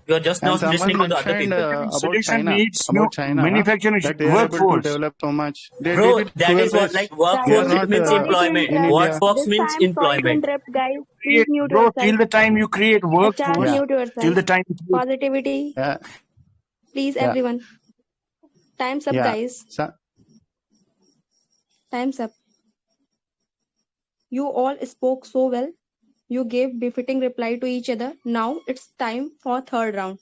[SPEAKER 18] You are just
[SPEAKER 9] And
[SPEAKER 18] not
[SPEAKER 9] someone
[SPEAKER 18] listening to the other
[SPEAKER 9] mentioned
[SPEAKER 18] people.
[SPEAKER 8] Solution needs new manufacturing
[SPEAKER 9] that they are able to
[SPEAKER 8] workforce.
[SPEAKER 9] develop so much. They did
[SPEAKER 18] Bro,
[SPEAKER 9] it
[SPEAKER 18] that
[SPEAKER 9] through a
[SPEAKER 18] is what
[SPEAKER 9] base.
[SPEAKER 18] like
[SPEAKER 9] We are
[SPEAKER 2] Guys,
[SPEAKER 18] workforce. It
[SPEAKER 9] not
[SPEAKER 18] means
[SPEAKER 2] sorry to
[SPEAKER 18] employment.
[SPEAKER 9] in
[SPEAKER 2] interrupt.
[SPEAKER 18] What
[SPEAKER 9] India.
[SPEAKER 18] force
[SPEAKER 2] This
[SPEAKER 18] means
[SPEAKER 2] time, sorry to
[SPEAKER 18] employment.
[SPEAKER 2] interrupt, guys. Please
[SPEAKER 8] Create,
[SPEAKER 2] mute
[SPEAKER 8] bro,
[SPEAKER 2] yourself.
[SPEAKER 8] till the time you create
[SPEAKER 2] HR,
[SPEAKER 8] workforce,
[SPEAKER 9] Yeah,
[SPEAKER 2] mute
[SPEAKER 8] till
[SPEAKER 2] yourself.
[SPEAKER 8] the time you create,
[SPEAKER 2] Positivity,
[SPEAKER 9] yeah,
[SPEAKER 2] please,
[SPEAKER 9] yeah,
[SPEAKER 2] everyone. Time's up,
[SPEAKER 9] yeah.
[SPEAKER 2] guys.
[SPEAKER 9] So,
[SPEAKER 2] Time's up. You all spoke so well. You gave befitting reply to each other. Now it's time for third round.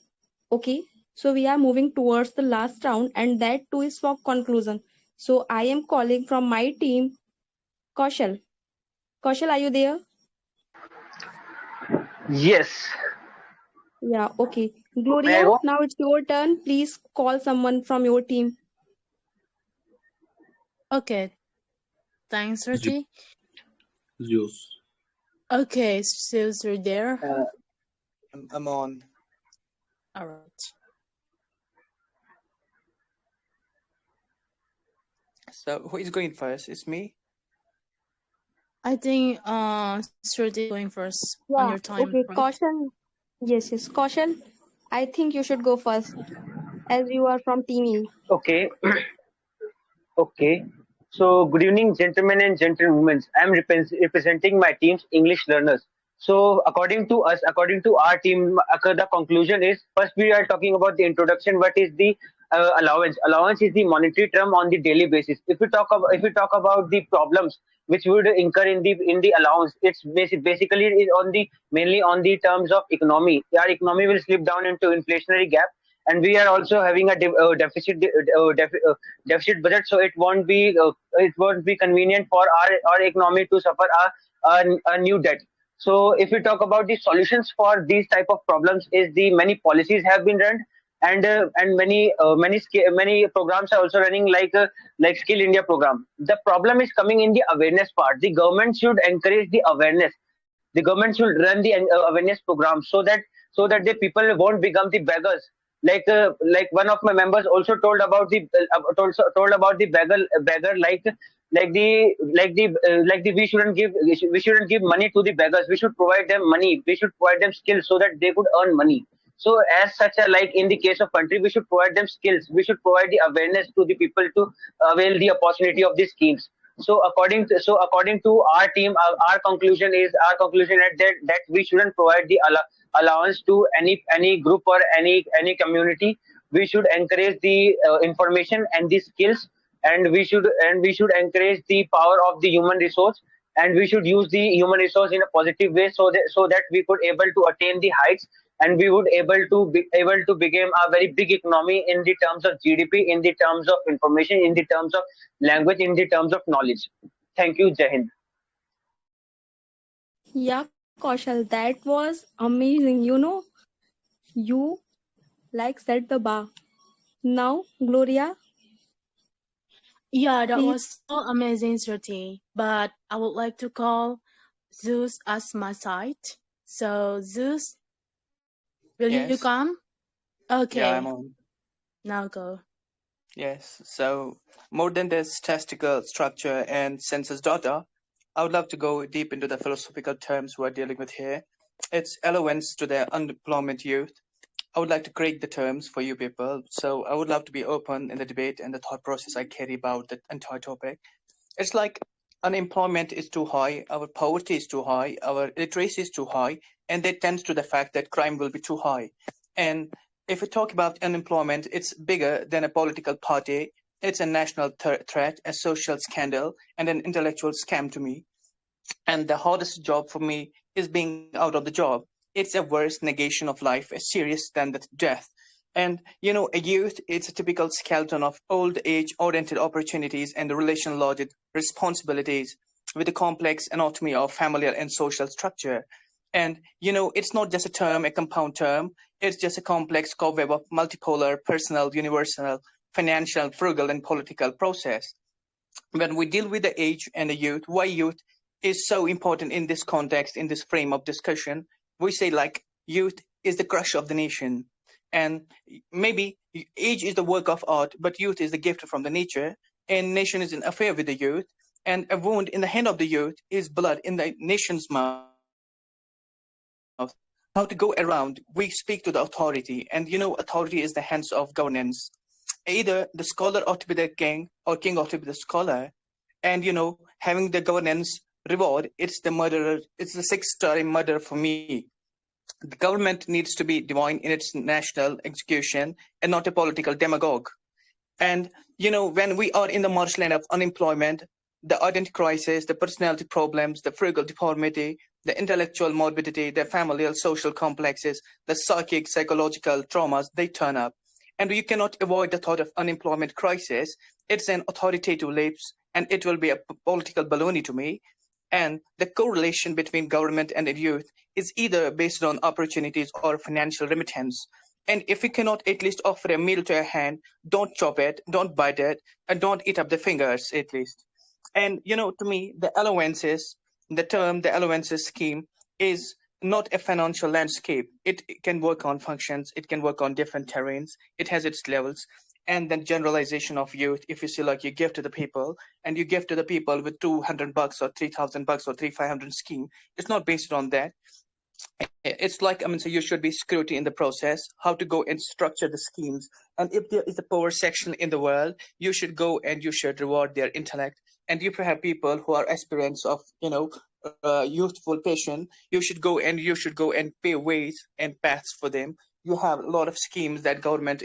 [SPEAKER 2] Okay. So we are moving towards the last round, and that too is for conclusion. So I am calling from my team, Kaushal. Kaushal, are you there?
[SPEAKER 17] Yes.
[SPEAKER 2] Yeah, okay.
[SPEAKER 17] May I
[SPEAKER 2] Gloria,
[SPEAKER 17] go?
[SPEAKER 2] now it's your turn. Please call someone from your team.
[SPEAKER 4] Okay, thanks,
[SPEAKER 13] Zeus.
[SPEAKER 4] Ruti.
[SPEAKER 13] Zeus.
[SPEAKER 4] Okay, Sils, you're there.
[SPEAKER 12] I'm on.
[SPEAKER 4] All right.
[SPEAKER 12] So who is going first? It's me.
[SPEAKER 4] I think Shruti is going first on
[SPEAKER 2] Yeah,
[SPEAKER 4] your time,
[SPEAKER 2] okay.
[SPEAKER 4] right?
[SPEAKER 2] Kaushal. Yes, yes. Kaushal, I think you should go first as you are from Team E.
[SPEAKER 17] Okay. Okay. So, good evening, gentlemen and gentlewomen. I am representing my team's English learners. So, according to us, according to our team, the conclusion is first we are talking about the introduction. What is the allowance? Allowance is the monetary term on the daily basis. If we talk about the problems which would incur in the allowance, it's basically is on the mainly on the terms of economy. Our economy will slip down into inflationary gap, and we are also having a deficit budget, so it won't be convenient for our economy to suffer a new debt. So if we talk about the solutions for these type of problems, is the many policies have been run, and many programs are also running, like Skill India program. The problem is coming in the awareness part. The government should encourage the awareness. The government should run the awareness program, so that the people won't become the beggars. Like one of my members also told about the beggar, like the we shouldn't give money to the beggars. We should provide them money. We should provide them skills so that they could earn money. So as such, like in the case of country, we should provide them skills. We should provide the awareness to the people to avail the opportunity of these schemes. So according to our team, our conclusion is that we shouldn't provide the allowance to any group or any community. We should encourage the information and the skills, and we should encourage the power of the human resource, and we should use the human resource in a positive way, so that we could able to attain the heights, and we would able to become a very big economy in the terms of GDP, in the terms of information, in the terms of language, in the terms of knowledge. Thank you. Jai Hind.
[SPEAKER 2] Yeah, Kaushal, that was amazing. You like set the bar. Now, Gloria,
[SPEAKER 5] Yeah, that
[SPEAKER 2] please.
[SPEAKER 5] was so amazing, Shruti. But I would like to call Zeus as my side. So, Zeus, will you
[SPEAKER 12] Yes.
[SPEAKER 5] come?
[SPEAKER 12] Yeah,
[SPEAKER 5] Okay,
[SPEAKER 12] I'm on.
[SPEAKER 5] now go.
[SPEAKER 12] Yes. So more than this statistical structure and census data, I would love to go deep into the philosophical terms we're dealing with here. It's allowance to the unemployment youth. I would like to create the terms for you people. So I would love to be open in the debate and the thought process I carry about the entire topic. It's like unemployment is too high, our poverty is too high, our illiteracy is too high, and that tends to the fact that crime will be too high. And if we talk about unemployment, it's bigger than a political party. It's a national threat, a social scandal, and an intellectual scam to me. And the hardest job for me is being out of the job. It's a worse negation of life, as serious than the death. And a youth, it's a typical skeleton of old age oriented opportunities and the relational logic responsibilities with a complex anatomy of familial and social structure. And it's not just a term, a compound term, it's just a complex cobweb of multipolar, personal, universal, financial, frugal, and political process. When we deal with the age and the youth, why youth is so important in this context, in this frame of discussion, we say like youth is the crush of the nation. And maybe age is the work of art, but youth is the gift from the nature, and nation is an affair with the youth. And a wound in the hand of the youth is blood in the nation's mouth. How to go around? We speak to the authority, and authority is the hands of governance. Either the scholar ought to be the king or king ought to be the scholar. And having the governance reward, it's the murderer, it's the six-star murder for me. The government needs to be divine in its national execution and not a political demagogue. And when we are in the marshland of unemployment, the identity crisis, the personality problems, the frugal deformity, the intellectual morbidity, the familial social complexes, the psychic psychological traumas, they turn up. And you cannot avoid the thought of unemployment crisis. It's an authoritative lapse, and it will be a political baloney to me. And the correlation between government and the youth is either based on opportunities or financial remittance. And if we cannot at least offer a meal to a hand, don't chop it, don't bite it, and don't eat up the fingers at least. And to me, the allowances scheme is not a financial landscape. It can work on functions, it can work on different terrains, it has its levels. And then generalization of youth, if you see like you give to the people and you give to the people with $200 or $3,000 or 3,500 scheme, it's not based on that. It's like, I mean, so you should be scrutiny in the process, how to go and structure the schemes. And if there is a poor section in the world, you should go and you should reward their intellect. And if you have people who are aspirants of, youthful passion, you should go and pay ways and paths for them. You have a lot of schemes that government,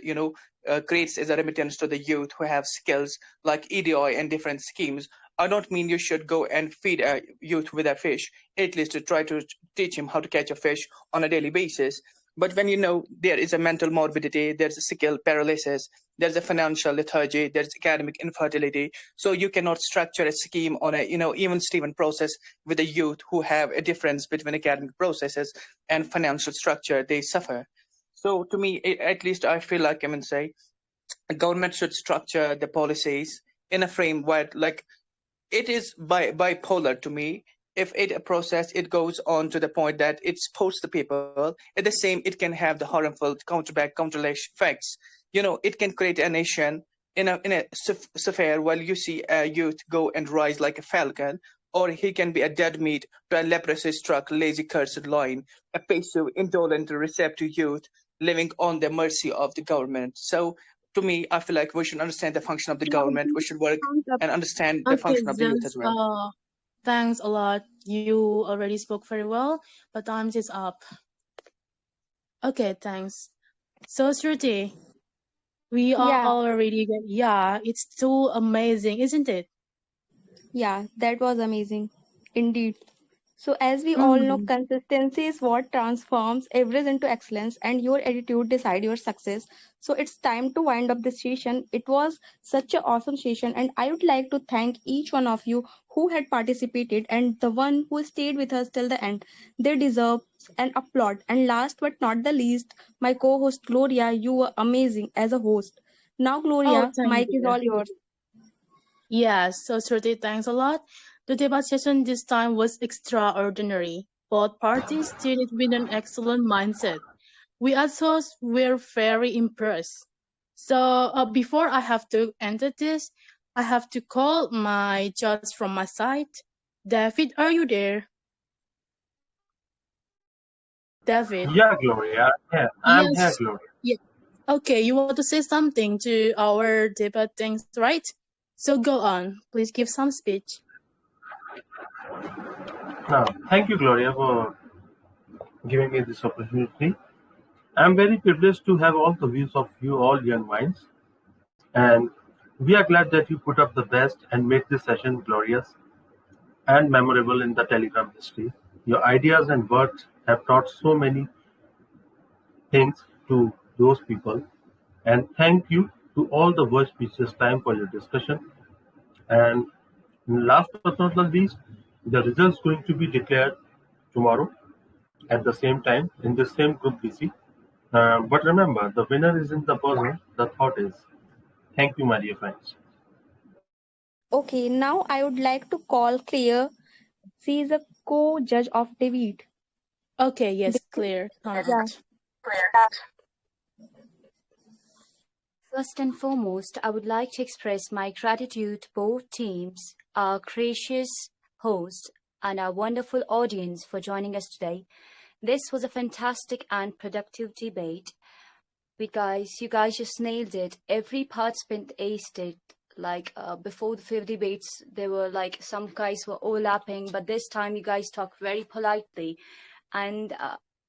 [SPEAKER 12] creates as a remittance to the youth who have skills like EDI and different schemes. I don't mean you should go and feed a youth with a fish, at least to try to teach him how to catch a fish on a daily basis. But when you know there is a mental morbidity, there's a skill paralysis, there's a financial lethargy, there's academic infertility, so you cannot structure a scheme on a even Steven process with a youth who have a difference between academic processes and financial structure. They suffer. So to me, at least I feel like I can say, a government should structure the policies in a frame where like it is bipolar to me. If it a process, it goes on to the point that it supports the people. At the same, it can have the harmful counterlash effects. It can create a nation in a sphere while you see a youth go and rise like a falcon, or he can be a dead meat to a leprosy struck, lazy, cursed lion, a passive, indolent, receptive youth living on the mercy of the government. So to me, I feel like we should understand the function of the government. We should work and understand the
[SPEAKER 5] Okay,
[SPEAKER 12] function of the youth as
[SPEAKER 5] just
[SPEAKER 12] well.
[SPEAKER 5] thanks a lot. You already spoke very well, but time is up. Okay, thanks. So Shruti, we
[SPEAKER 2] Yeah,
[SPEAKER 5] already get, yeah, it's too amazing, isn't it?
[SPEAKER 2] yeah, that was amazing. Indeed. So, as we all know,
[SPEAKER 5] Mm.
[SPEAKER 2] consistency is what transforms average into excellence, and your attitude decide your success. So, it's time to wind up this session. It was such an awesome session, and I would like to thank each one of you who had participated and the one who stayed with us till the end. They deserve an applaud. And last but not the least, my co-host Gloria, you were amazing as a host. Now,
[SPEAKER 5] Oh,
[SPEAKER 2] Gloria,
[SPEAKER 5] thank
[SPEAKER 2] mic is
[SPEAKER 5] you.
[SPEAKER 2] all yours.
[SPEAKER 5] Yes, so Shruti, thanks a lot. The debate session this time was extraordinary. Both parties did it with an excellent mindset. We also were very impressed. So before I have to enter this, I have to call my judge from my side. David, are you there? David.
[SPEAKER 14] Yeah, Gloria. Yeah, I'm here,
[SPEAKER 5] Yes.
[SPEAKER 14] Gloria.
[SPEAKER 5] Yeah. Okay, you want to say something to our debate things, right? So go on. Please give some speech.
[SPEAKER 14] Now, thank you, Gloria, for giving me this opportunity. I'm very privileged to have all the views of you all young minds, and we are glad that you put up the best and made this session glorious and memorable in the Telegram history. Your ideas and words have taught so many things to those people, and thank you to all the world speeches time for your discussion. And last but not the least, the results going to be declared tomorrow at the same time in the same group BC. But remember, the winner isn't the person, the thought is. Thank you, my dear friends.
[SPEAKER 2] Okay, now I would like to call Claire. She is a co-judge of David.
[SPEAKER 5] Okay, yes,
[SPEAKER 2] David?
[SPEAKER 5] clear.
[SPEAKER 2] Yeah.
[SPEAKER 5] Comment.
[SPEAKER 20] First and foremost, I would like to express my gratitude to both teams, our gracious host, and our wonderful audience for joining us today. This was a fantastic and productive debate. You guys just nailed it. Every participant aced it. Before the few debates, there were like some guys were overlapping, but this time you guys talked very politely, and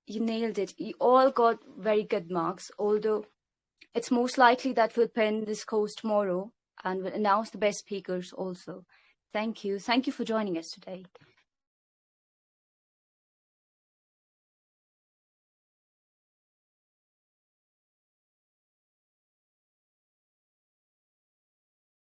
[SPEAKER 20] you nailed it. You all got very good marks, although it's most likely that we'll pen this course tomorrow and we'll announce the best speakers also. Thank you. Thank you for joining us today.